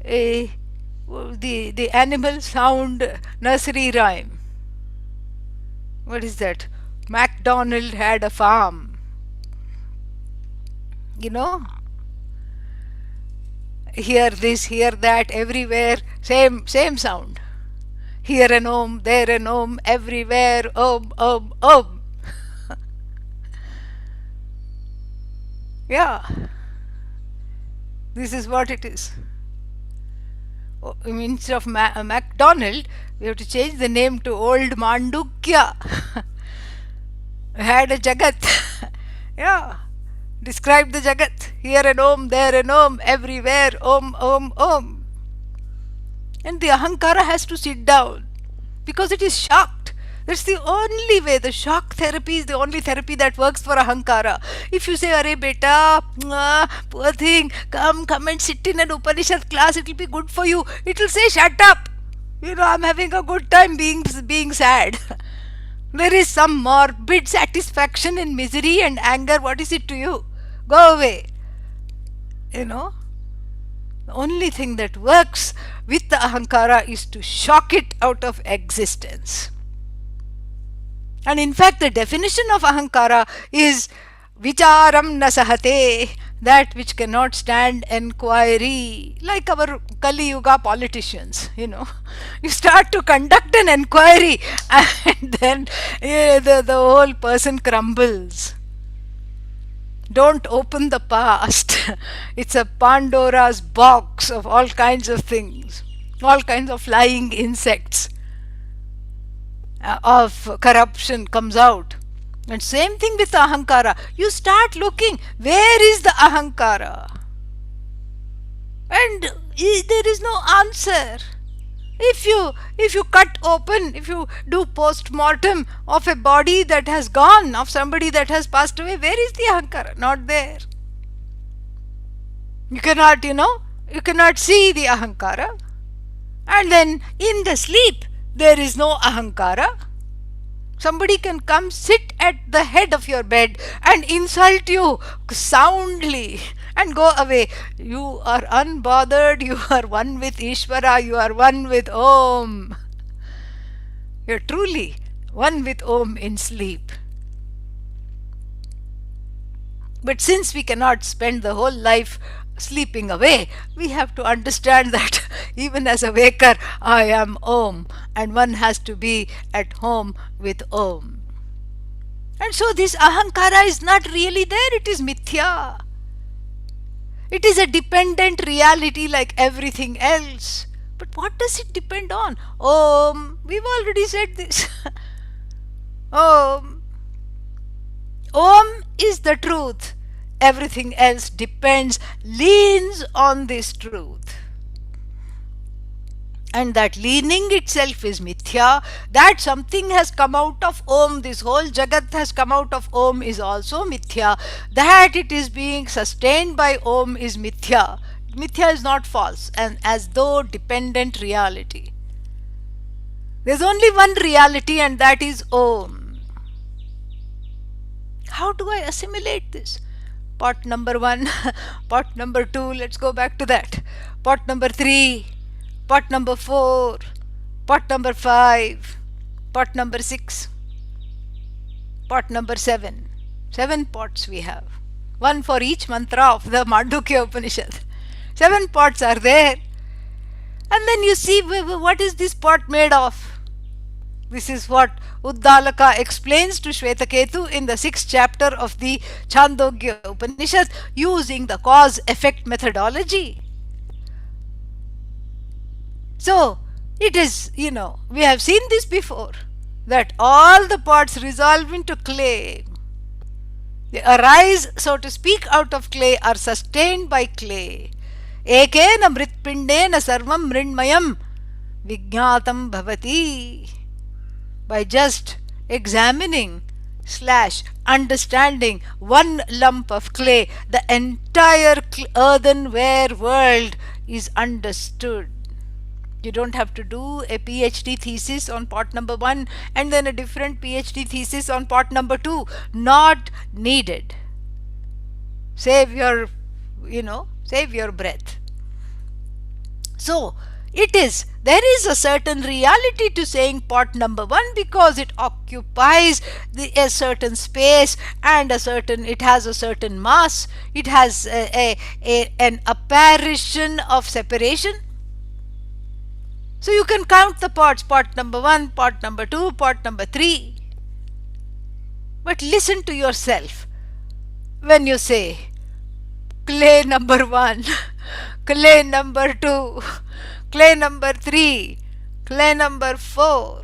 The animal sound nursery rhyme. What is that? MacDonald had a farm. You know? Hear this, hear that, everywhere, same sound. Here an om, there an om, everywhere, om, om, om. Yeah. This is what it is. Instead of MacDonald, we have to change the name to old Mandukya. Had a Jagat. Yeah. Describe the Jagat. Here an om, there an om, everywhere, om, om, om. And the ahankara has to sit down because it is shocked. That's the only way. The shock therapy is the only therapy that works for ahankara. If you say, "Arey beta, poor thing, come and sit in an Upanishad class, it will be good for you," it will say, "Shut up. You know, I'm having a good time being sad." There is some morbid satisfaction in misery and anger. What is it to you? Go away. You know, the only thing that works with the ahankara is to shock it out of existence. And in fact, the definition of ahankara is vicharam na sahate, that which cannot stand enquiry. Like our Kali Yuga politicians, you know. You start to conduct an enquiry and then the whole person crumbles. Don't open the past. It's a Pandora's box of all kinds of things, all kinds of flying insects of corruption comes out. And same thing with ahankara. You start looking, where is the ahankara? And there is no answer. If you cut open, if you do post-mortem of a body that has gone, of somebody that has passed away, where is the ahankara? Not there. You cannot see the ahankara. And then in the sleep, there is no ahankara. Somebody can come sit at the head of your bed and insult you soundly and go away. You are unbothered, you are one with Ishvara, you are one with Om. You are truly one with Om in sleep. But since we cannot spend the whole life sleeping away, we have to understand that even as a waker, I am Om, and one has to be at home with Om. And so this ahankara is not really there, it is mithya. It is a dependent reality like everything else. But what does it depend on? Om. We've already said this. Om. Om is the truth. Everything else depends, leans on this truth. And that leaning itself is mithya. That something has come out of Om, this whole Jagat has come out of Om, is also mithya. That it is being sustained by Om is mithya. Mithya is not false, and as though dependent reality. There's only one reality, and that is Om. How do I assimilate this? Pot number 1, pot number 2, let's go back to that. Pot number 3, pot number 4, pot number 5, pot number 6, pot number 7. 7 pots we have. One for each mantra of the Mandukya Upanishad. 7 pots are there. And then you see, what is this pot made of? This is what Uddalaka explains to Shvetaketu in the 6th chapter of the Chandogya Upanishad using the cause-effect methodology. So, it is, we have seen this before, that all the parts resolve into clay. They arise, so to speak, out of clay, are sustained by clay. Ekena mritpindena sarvam mrinmayam vijñātam bhavati. By just examining / understanding one lump of clay, the entire earthenware world is understood. You don't have to do a PhD thesis on part number 1 and then a different PhD thesis on part number 2. Not needed. Save your breath. So, there is a certain reality to saying part number 1 because it occupies a certain space and it has a certain mass. It has an apparition of separation. So you can count the parts, part number 1, part number 2, part number 3. But listen to yourself when you say clay number 1, clay number 2, clay number 3, clay number 4.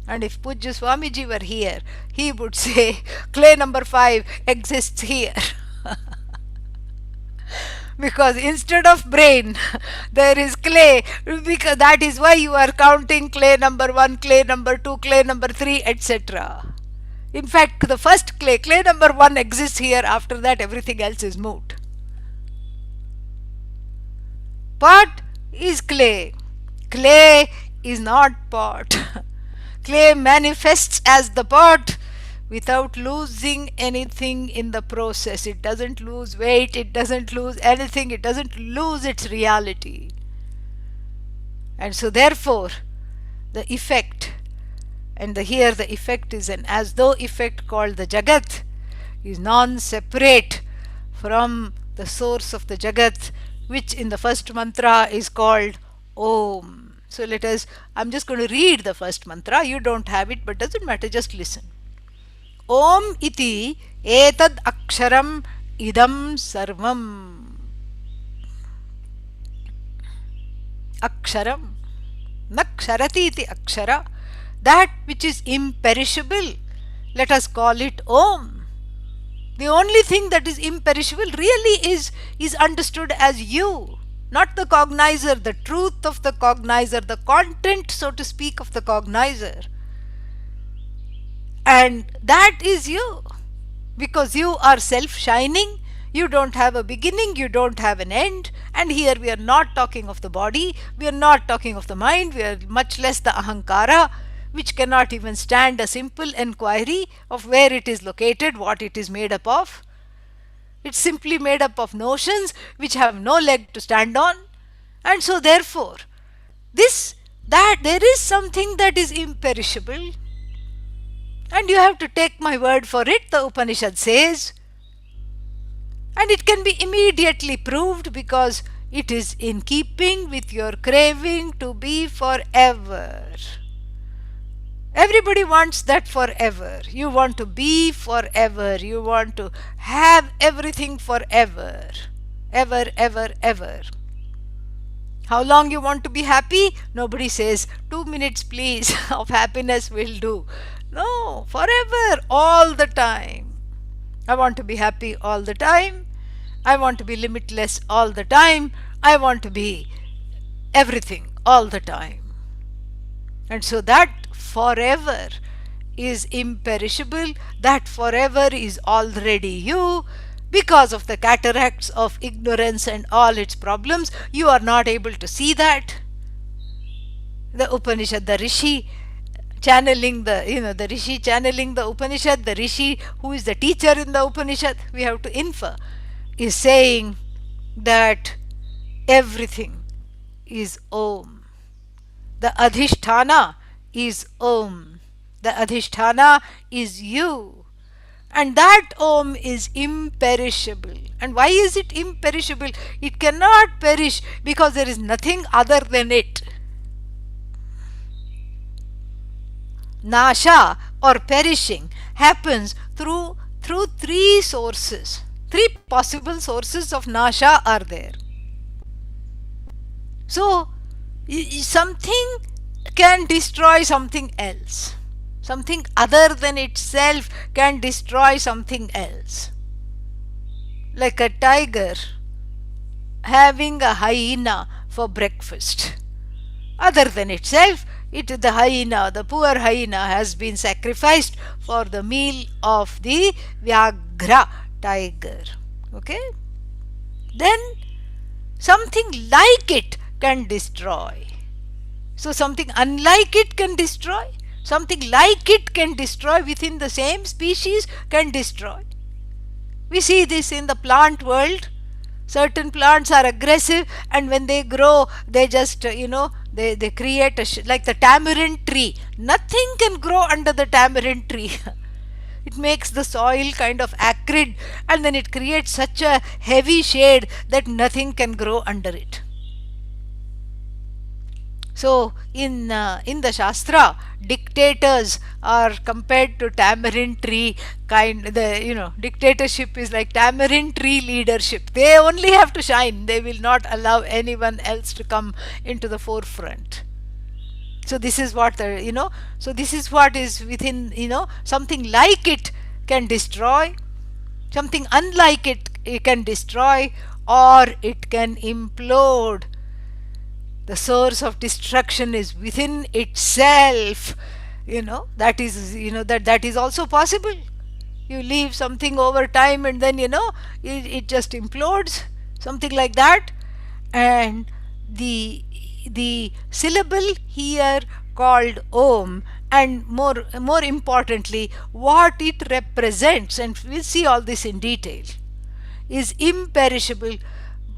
And if Pujya Swamiji were here, he would say clay number 5 exists here. Because instead of brain, there is clay. Because that is why you are counting clay number 1, clay number 2, clay number 3, etc. In fact, the first clay number 1 exists here. After that, everything else is moot. Pot is clay. Clay is not pot. Clay manifests as the pot without losing anything in the process. It doesn't lose weight, it doesn't lose anything, it doesn't lose its reality. And so therefore, the effect, here the effect is an as though effect called the Jagat, is non-separate from the source of the Jagat, which in the first mantra is called Om. So I'm just going to read the first mantra. You don't have it, but doesn't matter, just listen. Om iti etad aksharam idam sarvam. Aksharam. Naksharati iti akshara. That which is imperishable. Let us call it Om. The only thing that is imperishable really is understood as you, not the cognizer, the truth of the cognizer, the content, so to speak, of the cognizer. And that is you, because you are self-shining, you don't have a beginning, you don't have an end. And here we are not talking of the body, we are not talking of the mind, we are much less the ahankara, which cannot even stand a simple enquiry of where it is located, what it is made up of. It's simply made up of notions which have no leg to stand on. And so therefore, that there is something that is imperishable. And you have to take my word for it, the Upanishad says. And it can be immediately proved because it is in keeping with your craving to be forever. Everybody wants that forever. You want to be forever. You want to have everything forever. Ever, ever, ever. How long you want to be happy? Nobody says, 2 minutes please of happiness will do. No, forever, all the time. I want to be happy all the time. I want to be limitless all the time. I want to be everything all the time. And so that forever is imperishable. That forever is already you. Because of the cataracts of ignorance and all its problems, you are not able to see that. The Upanishad, the Rishi channeling the Rishi channeling the Upanishad, the Rishi who is the teacher in the Upanishad, we have to infer, is saying that everything is Om. The Adhisthana is Om. The Adhisthana is you. And that Om is imperishable. And why is it imperishable? It cannot perish because there is nothing other than it. nasha or perishing happens through three sources. Three possible sources of nasha are there. So something can destroy something else. Something other than itself can destroy something else. Like a tiger having a hyena for breakfast. Other than itself, the poor hyena has been sacrificed for the meal of the Vyaghra tiger. Okay? Then something like it can destroy. So something unlike it can destroy. Something like it can destroy within the same species can destroy. We see this in the plant world. Certain plants are aggressive, and when they grow, they just, they create like the tamarind tree. Nothing can grow under the tamarind tree. It makes the soil kind of acrid, and then it creates such a heavy shade that nothing can grow under it. So in the Shastra, dictators are compared to tamarind tree kind. Dictatorship is like tamarind tree leadership. They only have to shine. They will not allow anyone else to come into the forefront. So this is what So this is what is within. Something like it can destroy. Something unlike it can destroy, or it can implode. The source of destruction is within itself. That is also possible. You leave something over time, and then it just implodes, something like that. And the syllable here called Om, and more importantly what it represents, and we'll see all this in detail, is imperishable.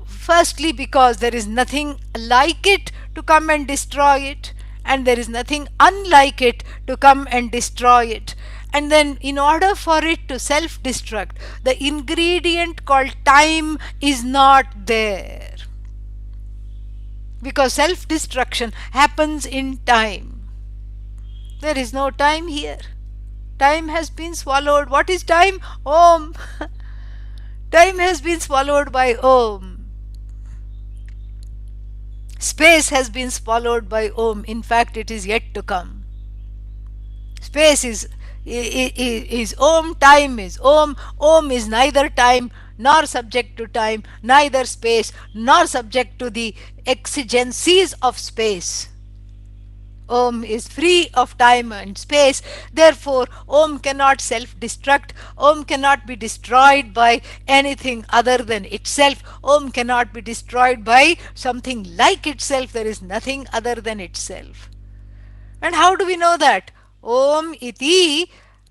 Firstly, because there is nothing like it to come and destroy it, and there is nothing unlike it to come and destroy it. And then in order for it to self-destruct, the ingredient called time is not there. Because self-destruction happens in time. There is no time here. Time has been swallowed. What is time? Om. Time has been swallowed by Om. Space has been swallowed by Om. In fact, it is yet to come. Space is Om, time is Om. Om is neither time nor subject to time, neither space nor subject to the exigencies of space. Om is free of time and space. Therefore, Om cannot self-destruct. Om cannot be destroyed by anything other than itself. Om cannot be destroyed by something like itself. There is nothing other than itself. And how do we know that? Om iti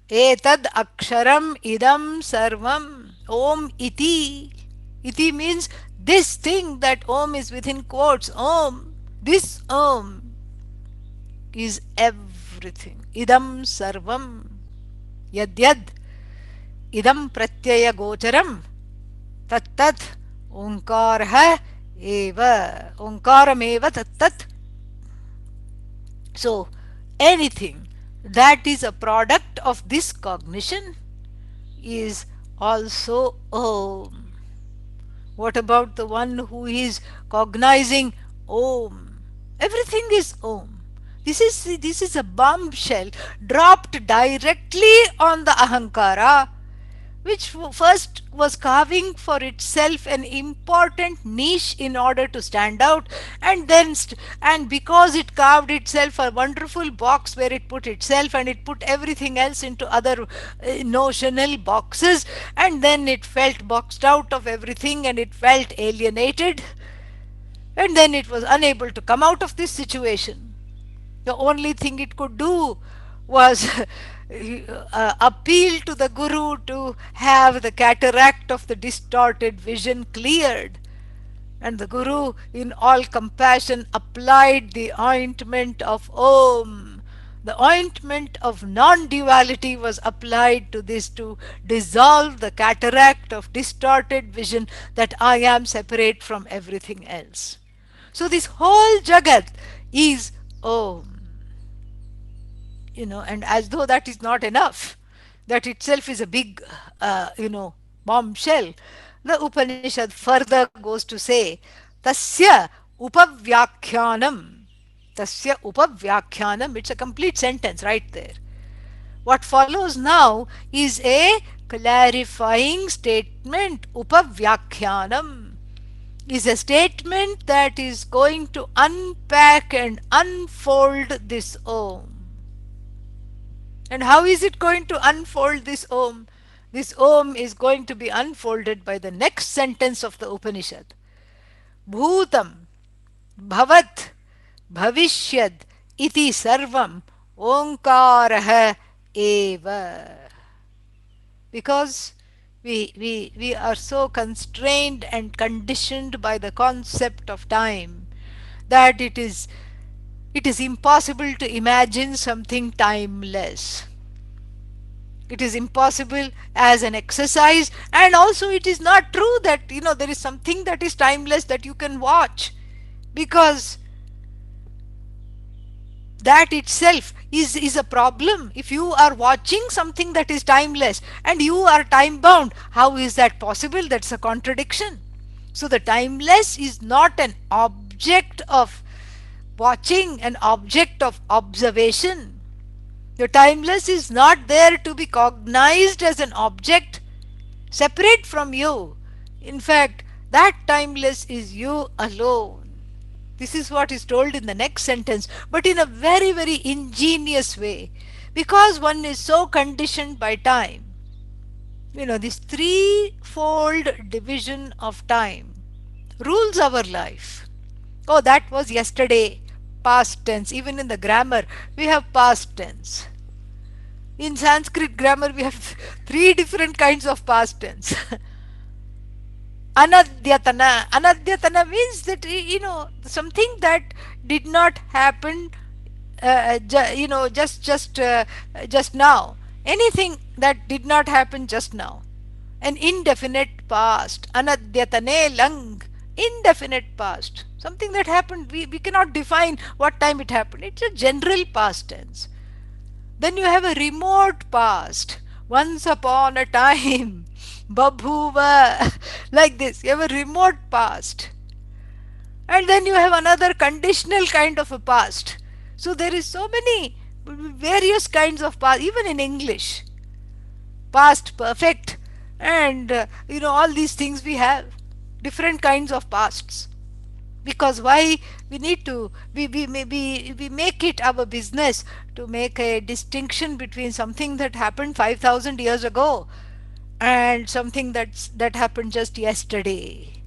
etad aksharam idam sarvam. Om iti. Iti means this thing, that Om is within quotes. Om. This Om is everything. Idam sarvam. Yadyad idam pratyaya gocharam tattat omkarah eva. Omkaram eva tattat. So anything that is a product of this cognition is also Om. What about the one who is cognizing Om? Everything is Om. This is a bombshell dropped directly on the ahankara, which first was carving for itself an important niche in order to stand out, and then and because it carved itself a wonderful box where it put itself, and it put everything else into other notional boxes, and then it felt boxed out of everything, and it felt alienated, and then it was unable to come out of this situation. The only thing it could do was appeal to the Guru to have the cataract of the distorted vision cleared. And the Guru, in all compassion, applied the ointment of Om. The ointment of non-duality was applied to this to dissolve the cataract of distorted vision that I am separate from everything else. So this whole Jagat is Om. And as though that is not enough, that itself is a big, bombshell, the Upanishad further goes to say, Tasya upavyakyanam. Tasya upavyakyanam. It's a complete sentence right there. What follows now is a clarifying statement. Upavyakyanam is a statement that is going to unpack and unfold this Om. And how is it going to unfold this Om? This Om is going to be unfolded by the next sentence of the Upanishad. Bhutam, Bhavat, Bhavishyad, iti sarvam, Onkaraha eva. Because we are so constrained and conditioned by the concept of time that it is impossible to imagine something timeless. It is impossible as an exercise, and also it is not true that there is something that is timeless that you can watch, because that itself is a problem. If you are watching something that is timeless and you are time bound, how is that possible? That's a contradiction. So the timeless is not an object of watching, an object of observation. The timeless is not there to be cognized as an object separate from you. In fact, that timeless is you alone. This is what is told in the next sentence, but in a very, very ingenious way, because one is so conditioned by time. This threefold division of time rules our life. Oh, that was yesterday, past tense. Even in the grammar, we have past tense. In Sanskrit grammar, we have three different kinds of past tense. Anadyatana. Anadyatana means that, something that did not happen, just now. Anything that did not happen just now. An indefinite past. Anadyatane lang. Indefinite past. Something that happened, we cannot define what time it happened. It's a general past tense. Then you have a remote past. Once upon a time. Babhuva. Like this. You have a remote past. And then you have another conditional kind of a past. So there is so many various kinds of past, even in English. Past perfect. And, all these things we have. Different kinds of pasts. Because why we need to, we make it our business to make a distinction between something that happened 5,000 years ago and something that happened just yesterday.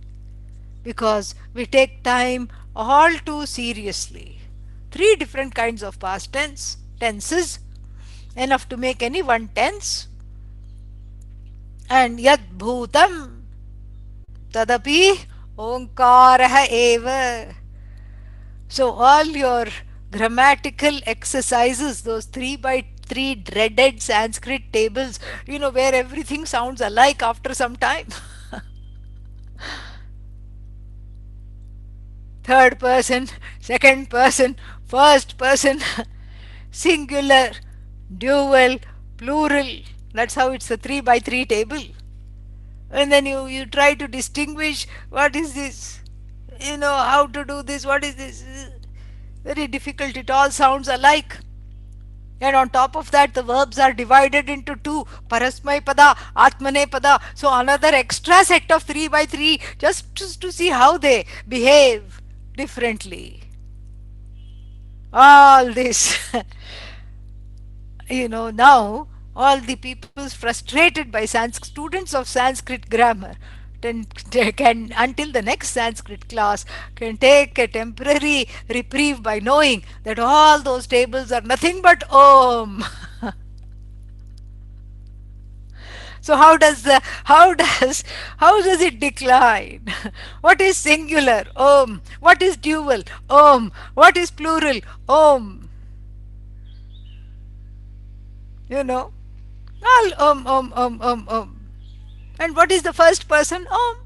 Because we take time all too seriously. Three different kinds of past tenses, enough to make any one tense. And yad bhutam tadapi Onkaraha eva. So all your grammatical exercises, those 3 by 3 dreaded Sanskrit tables, where everything sounds alike after some time. Third person, second person, first person, singular, dual, plural. That's how it's a 3 by 3 table. And then you try to distinguish what is this, how to do this, what is this. Very difficult, it all sounds alike. And on top of that, the verbs are divided into 2, parasmay pada, atmane pada. So another extra set of 3 by 3 just to see how they behave differently. All this, now all the people frustrated by students of Sanskrit grammar can, until the next Sanskrit class, can take a temporary reprieve by knowing that all those tables are nothing but Om. So how does it decline? What is singular? Om. What is dual? Om. What is plural? Om. All Om. And what is the first person? Om.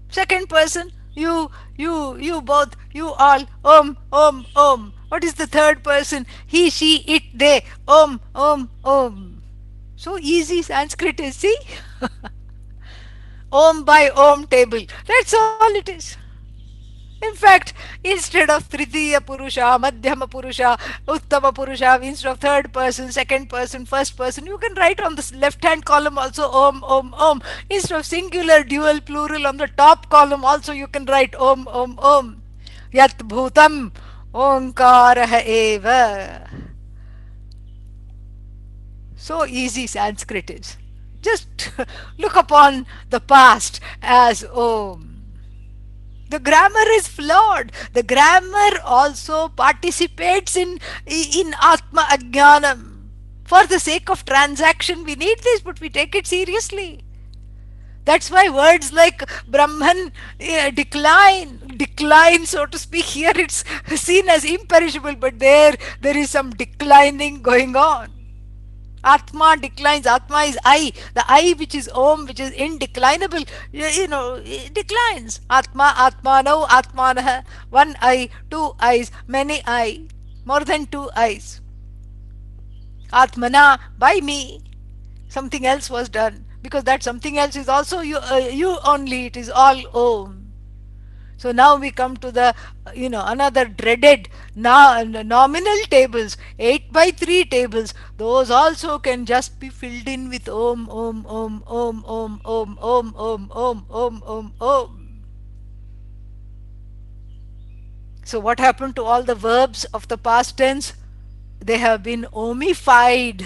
Second person, you both, you all, Om. What is the third person? He, she, it, they. Om, om, om. So easy Sanskrit is, see? Om by Om table. That's all it is. In fact, instead of Tritiya Purusha, Madhyama Purusha, Uttama Purusha, instead of third person, second person, first person, you can write on the left hand column also Om, Om, Om. Instead of singular, dual, plural, on the top column also you can write Om, Om, Om. Yat Bhutam Omkarah Eva. So easy Sanskrit is. Just look upon the past as Om. The grammar is flawed. The grammar also participates in ātmā ajñānam. For the sake of transaction, we need this, but we take it seriously. That's why words like Brahman decline, so to speak. Here it's seen as imperishable, but there is some declining going on. Atma declines. Atma is I. The I which is Om, which is indeclinable, declines. Atma, Atmano, Atmanah. One I, two eyes, many I, more than two eyes. Atmana, by me. Something else was done. Because that something else is also you only. It is all Om. So now we come to the, another dreaded nominal tables, 8 by 3 tables. Those also can just be filled in with Om, Om, Om, Om, Om, Om, Om, Om, Om, Om, Om, Om. So what happened to all the verbs of the past tense? They have been omified.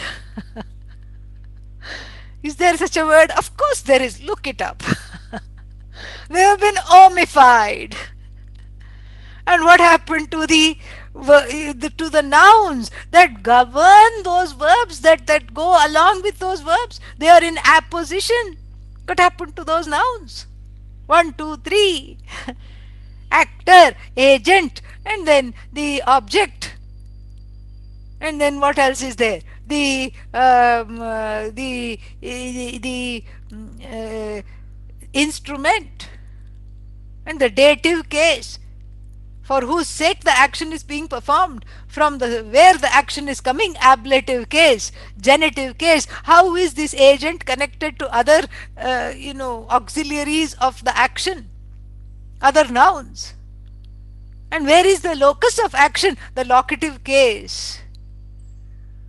Is there such a word? Of course there is. Look it up. They have been omified. And what happened to the nouns that govern those verbs, that go along with those verbs? They are in apposition. What happened to those nouns? 1, 2, 3. Actor, agent, and then the object. And then what else is there? The instrument, and the dative case, for whose sake the action is being performed, from where the action is coming, ablative case, genitive case. How is this agent connected to other auxiliaries of the action, other nouns? And where is the locus of action? The locative case.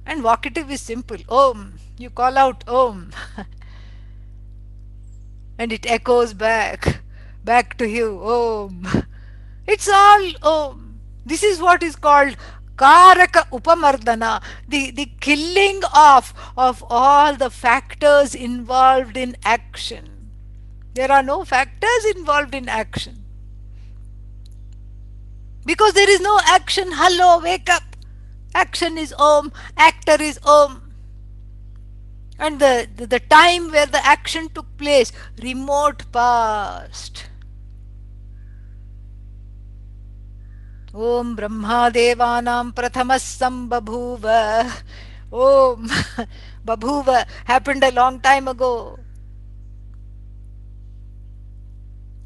And vocative is simple. Om. You call out Om. And it echoes back to you. Om. It's all Om. This is what is called Karaka Upamardana, the killing off of all the factors involved in action. There are no factors involved in action. Because there is no action. Hello, wake up. Action is Om, actor is Om. And the time where the action took place, remote past. Om Brahma Devanam Prathamasam Babhuva. Om Babhuva happened a long time ago.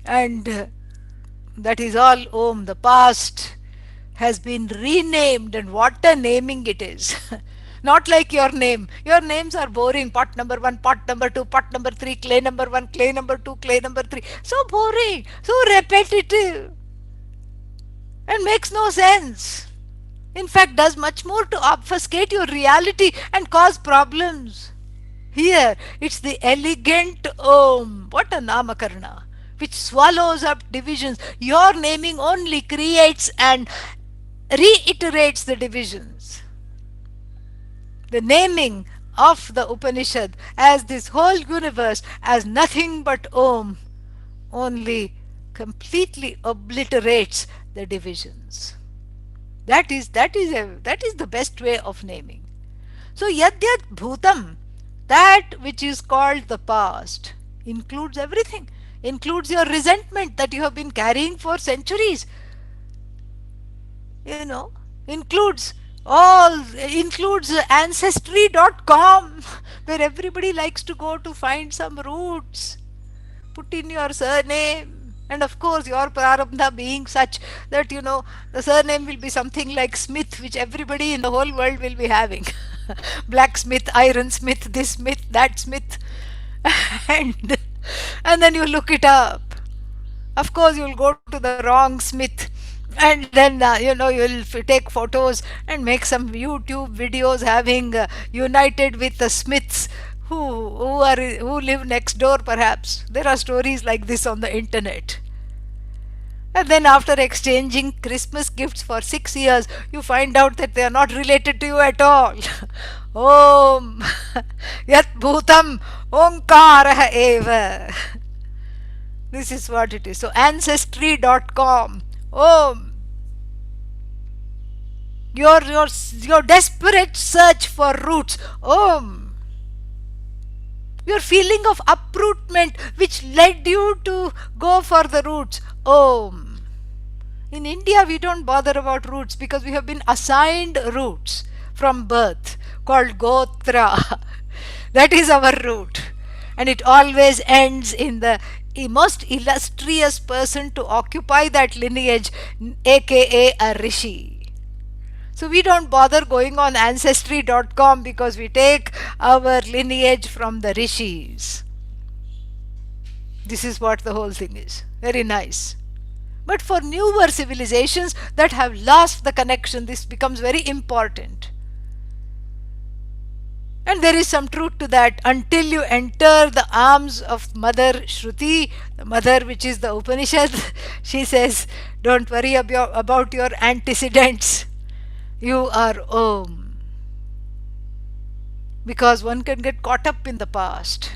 And that is all Om. The past has been renamed, and what a naming it is. Not like your name. Your names are boring. Pot number 1, pot number 2, pot number 3, clay number 1, clay number 2, clay number 3. So boring, so repetitive, and makes no sense. In fact, does much more to obfuscate your reality and cause problems. Here, it's the elegant Om. What a namakarna, which swallows up divisions. Your naming only creates and reiterates the divisions. The naming of the Upanishad as this whole universe as nothing but Om only completely obliterates the divisions. That is the best way of naming. So yadyat bhutam, that which is called the past, includes everything. Includes your resentment that you have been carrying for centuries. Includes ancestry.com, where everybody likes to go to find some roots. Put in your surname And of course, your prarabdha being such that, the surname will be something like Smith, which everybody in the whole world will be having. Blacksmith, ironsmith, this smith, that smith. and, and then you look it up. Of course, you'll go to the wrong Smith, and then you'll take photos and make some YouTube videos having united with the Smiths who live next door. Perhaps there are stories like this on the internet. And then after exchanging Christmas gifts for 6 years, you find out that they are not related to you at all. Om Yat Bhutam Omkarah Eva. This is what it is. So ancestry.com. Om. Your desperate search for roots. Om. Your feeling of uprootment which led you to go for the roots. Om. In India we don't bother about roots because we have been assigned roots from birth called Gotra. That is our root. And it always ends in the most illustrious person to occupy that lineage, aka a rishi. So we don't bother going on ancestry.com because we take our lineage from the rishis. This is what the whole thing is. Very nice. But for newer civilizations that have lost the connection, this becomes very important. And there is some truth to that until you enter the arms of Mother Shruti, the mother which is the Upanishad. She says, don't worry about your antecedents. You are Om. Because one can get caught up in the past.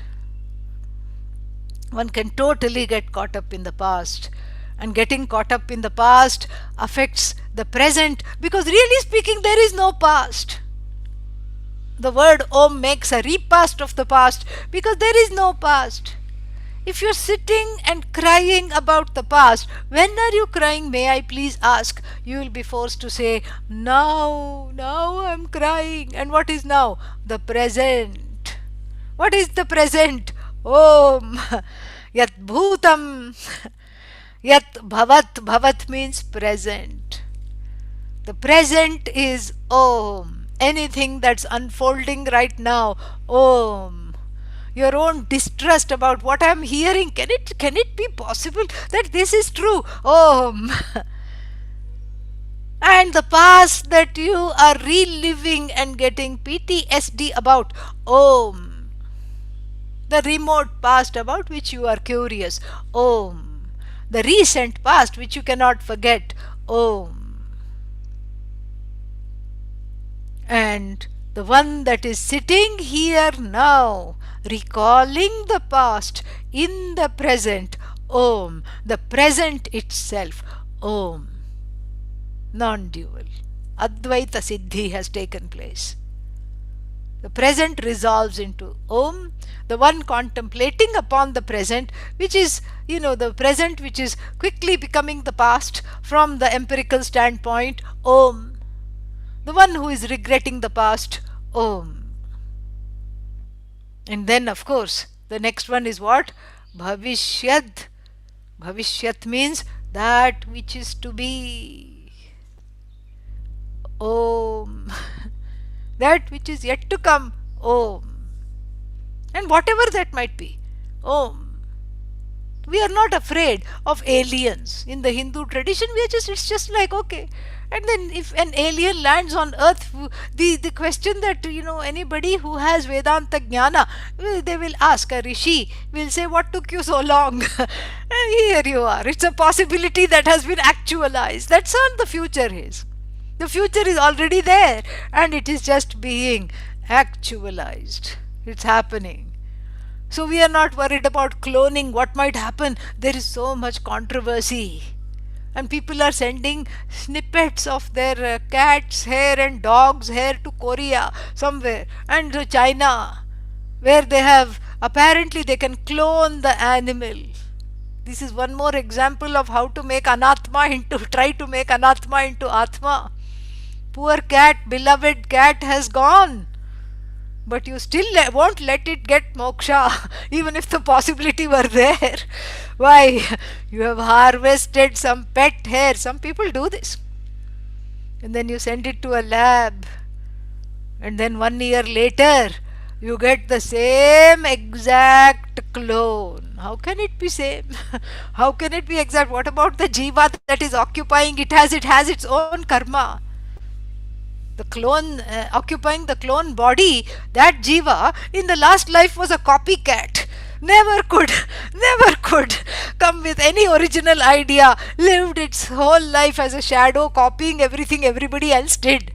One can totally get caught up in the past. And getting caught up in the past affects the present, because really speaking there is no past. The word Om makes a repast of the past because there is no past. If you're sitting and crying about the past, when are you crying, may I please ask? You will be forced to say, now I'm crying. And what is now? The present. What is the present? Om. Yat bhutam. Yat bhavat. Bhavat means present. The present is Om. Anything that's unfolding right now, Om. Your own distrust about what I'm hearing, can it be possible that this is true? Om. And the past that you are reliving and getting PTSD about, Om. The remote past about which you are curious, Om. The recent past which you cannot forget, Om. And the one that is sitting here now, recalling the past in the present, Om. The present itself, Om. Non-dual. Advaita Siddhi has taken place. The present resolves into Om. The one contemplating upon the present, which is, the present which is quickly becoming the past from the empirical standpoint, Om. The one who is regretting the past, Om. And then of course the next one is what? Bhavishyat. Bhavishyat means that which is to be. Om. That which is yet to come, Om. And whatever that might be, Om. We are not afraid of aliens. In the Hindu tradition, it's just like, okay. And then if an alien lands on earth, the question that, anybody who has Vedanta Jnana, they will ask, a rishi will say, what took you so long? And here you are. It's a possibility that has been actualized. That's all the future is. The future is already there and it is just being actualized. It's happening. So we are not worried about cloning. What might happen? There is so much controversy. And people are sending snippets of their cat's hair and dog's hair to Korea somewhere and to China, where apparently they can clone the animal. This is one more example of how to make try to make anatma into atma. Poor cat, beloved cat has gone. But you still won't let it get moksha, even if the possibility were there. Why? You have harvested some pet hair. Some people do this. And then you send it to a lab. And then 1 year later, you get the same exact clone. How can it be same? How can it be exact? What about the jiva that is occupying? It has its own karma. The clone occupying the clone body, that jiva in the last life was a copycat. Never could come with any original idea. Lived its whole life as a shadow, copying everything everybody else did.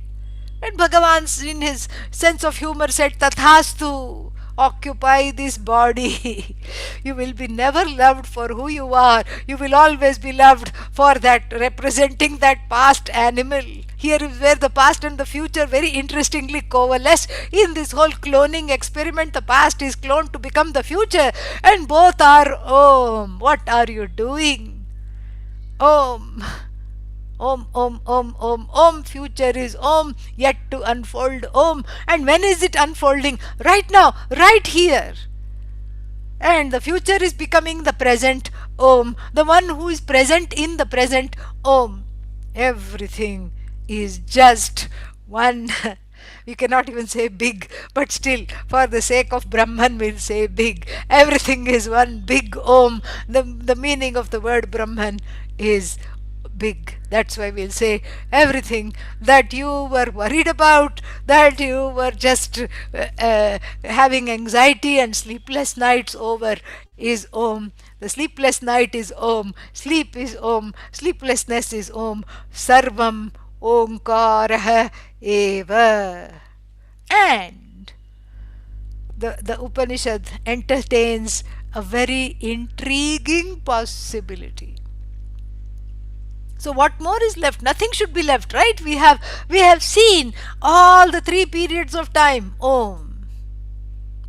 And Bhagavan, in his sense of humor, said, Tathastu, occupy this body. You will be never loved for who you are. You will always be loved for that, representing that past animal. Here is where the past and the future very interestingly coalesce. In this whole cloning experiment, the past is cloned to become the future, and both are Om. What are you doing? Om. Om, Om, Om, Om, Om. Future is Om, yet to unfold Om. And when is it unfolding? Right now, right here. And the future is becoming the present Om, the one who is present in the present Om. Everything is just one. We cannot even say big, but still, for the sake of Brahman, we'll say big. Everything is one big Om. The meaning of the word Brahman is big. That's why we'll say everything that you were worried about, that you were just having anxiety and sleepless nights over, is Om. The sleepless night is Om. Sleep is Om. Sleeplessness is Om. Sarvam Omkarah eva. And the Upanishad entertains a very intriguing possibility. So what more is left? Nothing should be left, right? We have seen all the 3 periods of time. Om.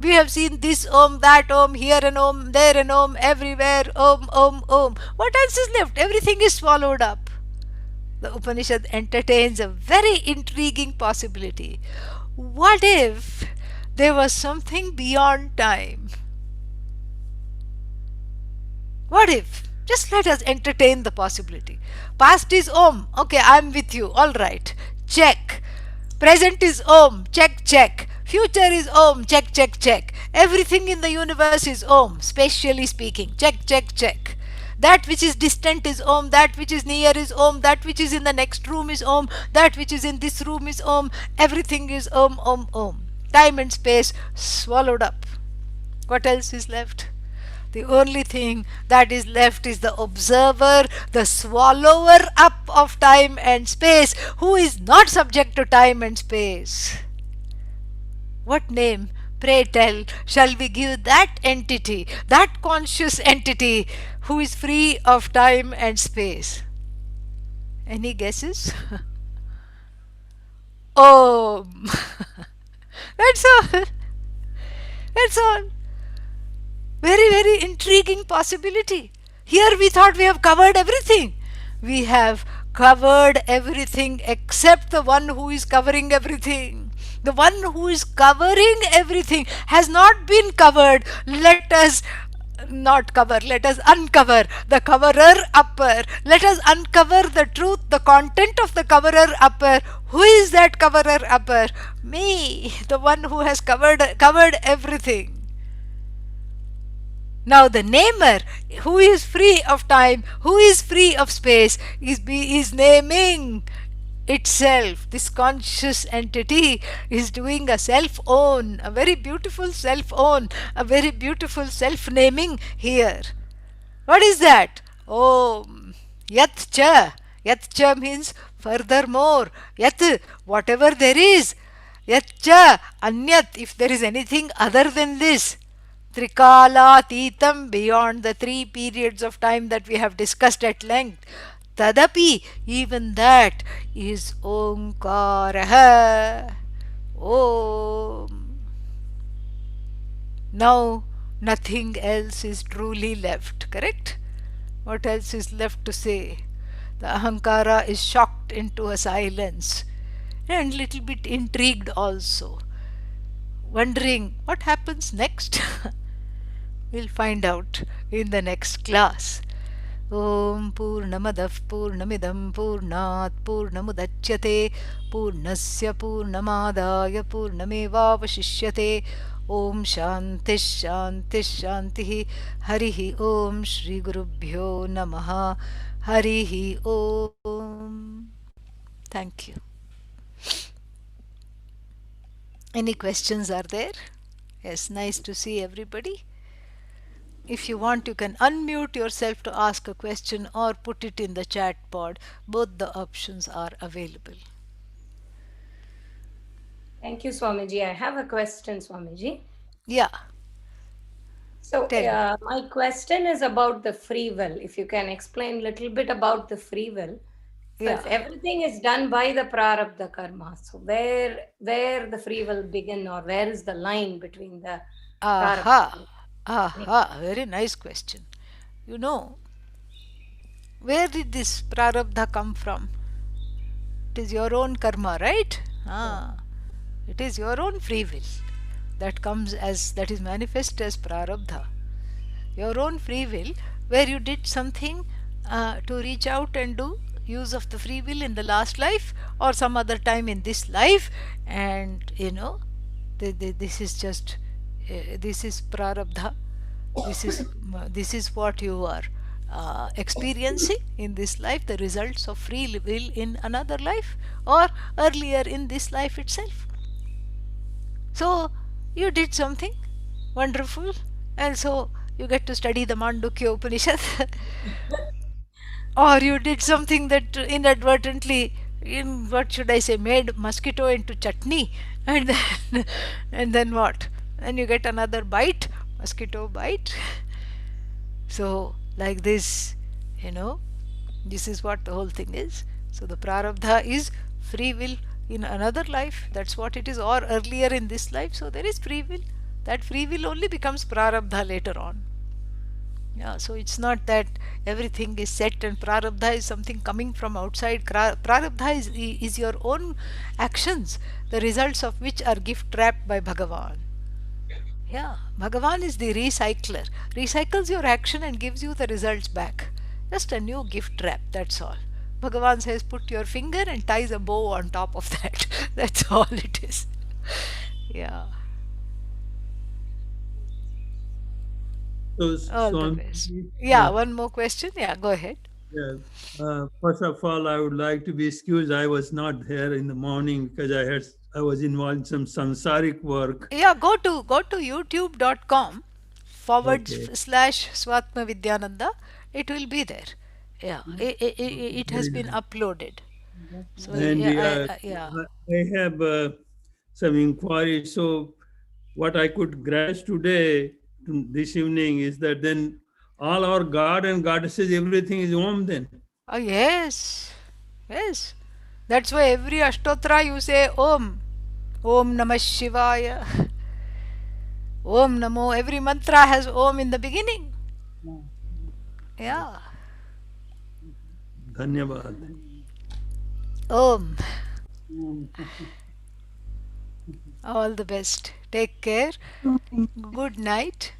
We have seen this Om, that Om, here an Om, there an Om, everywhere Om, Om, Om. What else is left? Everything is swallowed up. The Upanishad entertains a very intriguing possibility. What if there was something beyond time? What if? Just let us entertain the possibility. Past is Om. Okay, I'm with you. All right. Check. Present is Om. Check, check. Future is Om. Check, check, check. Everything in the universe is Om, spatially speaking. Check, check, check. That which is distant is Om. That which is near is Om. That which is in the next room is Om. That which is in this room is Om. Everything is Om, Om, Om. Time and space swallowed up. What else is left? The only thing that is left is the observer, the swallower up of time and space, who is not subject to time and space. What name, pray tell, shall we give that entity, that conscious entity, who is free of time and space? Any guesses? Om. That's all. That's all. Very, very intriguing possibility. Here we thought we have covered everything. We have covered everything except the one who is covering everything. The one who is covering everything has not been covered. Let us uncover the coverer upper. Let us uncover the truth, the content of the coverer upper. Who is that coverer upper? Me, the one who has covered everything. Now the namer, who is free of time, who is free of space, is naming itself. This conscious entity is doing a self-own, a very beautiful self-own, a very beautiful self-naming here. What is that? Om. Yat cha. Yat cha means furthermore. Yat, whatever there is. Yat cha. Anyat, if there is anything other than this. Trikālātītam, beyond the 3 periods of time that we have discussed at length. Tadapi, even that is Omkarah. Om. Now nothing else is truly left, correct? What else is left to say? The Ahankara is shocked into a silence and little bit intrigued also, wondering what happens next. We'll find out in the next class. Om Purnamadav Purnamidam Purnat Purnamudachyate Purnasya Purnamadaya Purnamevavashishyate. Om Shanti Shanti Shanti. Harihi Om Shri Gurubhyo Namaha. Harihi Om. Thank you. Any questions are there? Yes, nice to see everybody. If you want, you can unmute yourself to ask a question or put it in the chat pod. Both the options are available. Thank you, Swamiji. I have a question, Swamiji. Yeah, So, tell me. my question is about the free will. If you can explain a little bit about the free will. So, Yeah. if everything is done by the prarabdha karma, so where the free will begin, or where is the line between the Aha. prarabdha? Aha. Very nice question. You know, where did this prarabdha come from? It is your own karma, right? Ah. It is your own free will that comes as, that is manifest as prarabdha. Your own free will, where you did something to reach out and do use of the free will in the last life or some other time in this life, and this is just this is prarabdha. This is what you are experiencing in this life, the results of free will in another life or earlier in this life itself. So you did something wonderful, and so you get to study the Mandukya Upanishad, or you did something that inadvertently, in what should I say, made mosquito into chutney, and then and then what? And you get another bite, mosquito bite. So like this, you know, this is what the whole thing is. So the prarabdha is free will in another life. That's what it is, or earlier in this life. So there is free will. That free will only becomes prarabdha later on. Yeah, so it's not that everything is set and prarabdha is something coming from outside. Prarabdha is your own actions, the results of which are gift wrapped by Bhagavan. Yeah, Bhagavan is the recycler. Recycles your action and gives you the results back. Just a new gift wrap, that's all. Bhagavan says put your finger and ties a bow on top of that. That's all it is. Yeah, So, all the best. Swami, Yeah, one more question. Yeah, go ahead. yeah. First of all, I would like to be excused. I was not there in the morning because I was involved in some samsaric work. Yeah, go to youtube.com forward Okay, slash Swatma Vidyananda. It will be there. Yeah, it has very been nice. uploaded. So And yeah, yeah. I have some inquiries. So, what I could grasp today, this evening, is that then all our God and goddesses, everything is Om then. Oh yes, yes. That's why every Ashtotra you say Om, Om Namah Shivaya, Om Namo. Every mantra has Om in the beginning. Yeah, Dhanyabad. Om. All the best. Take care. Good night.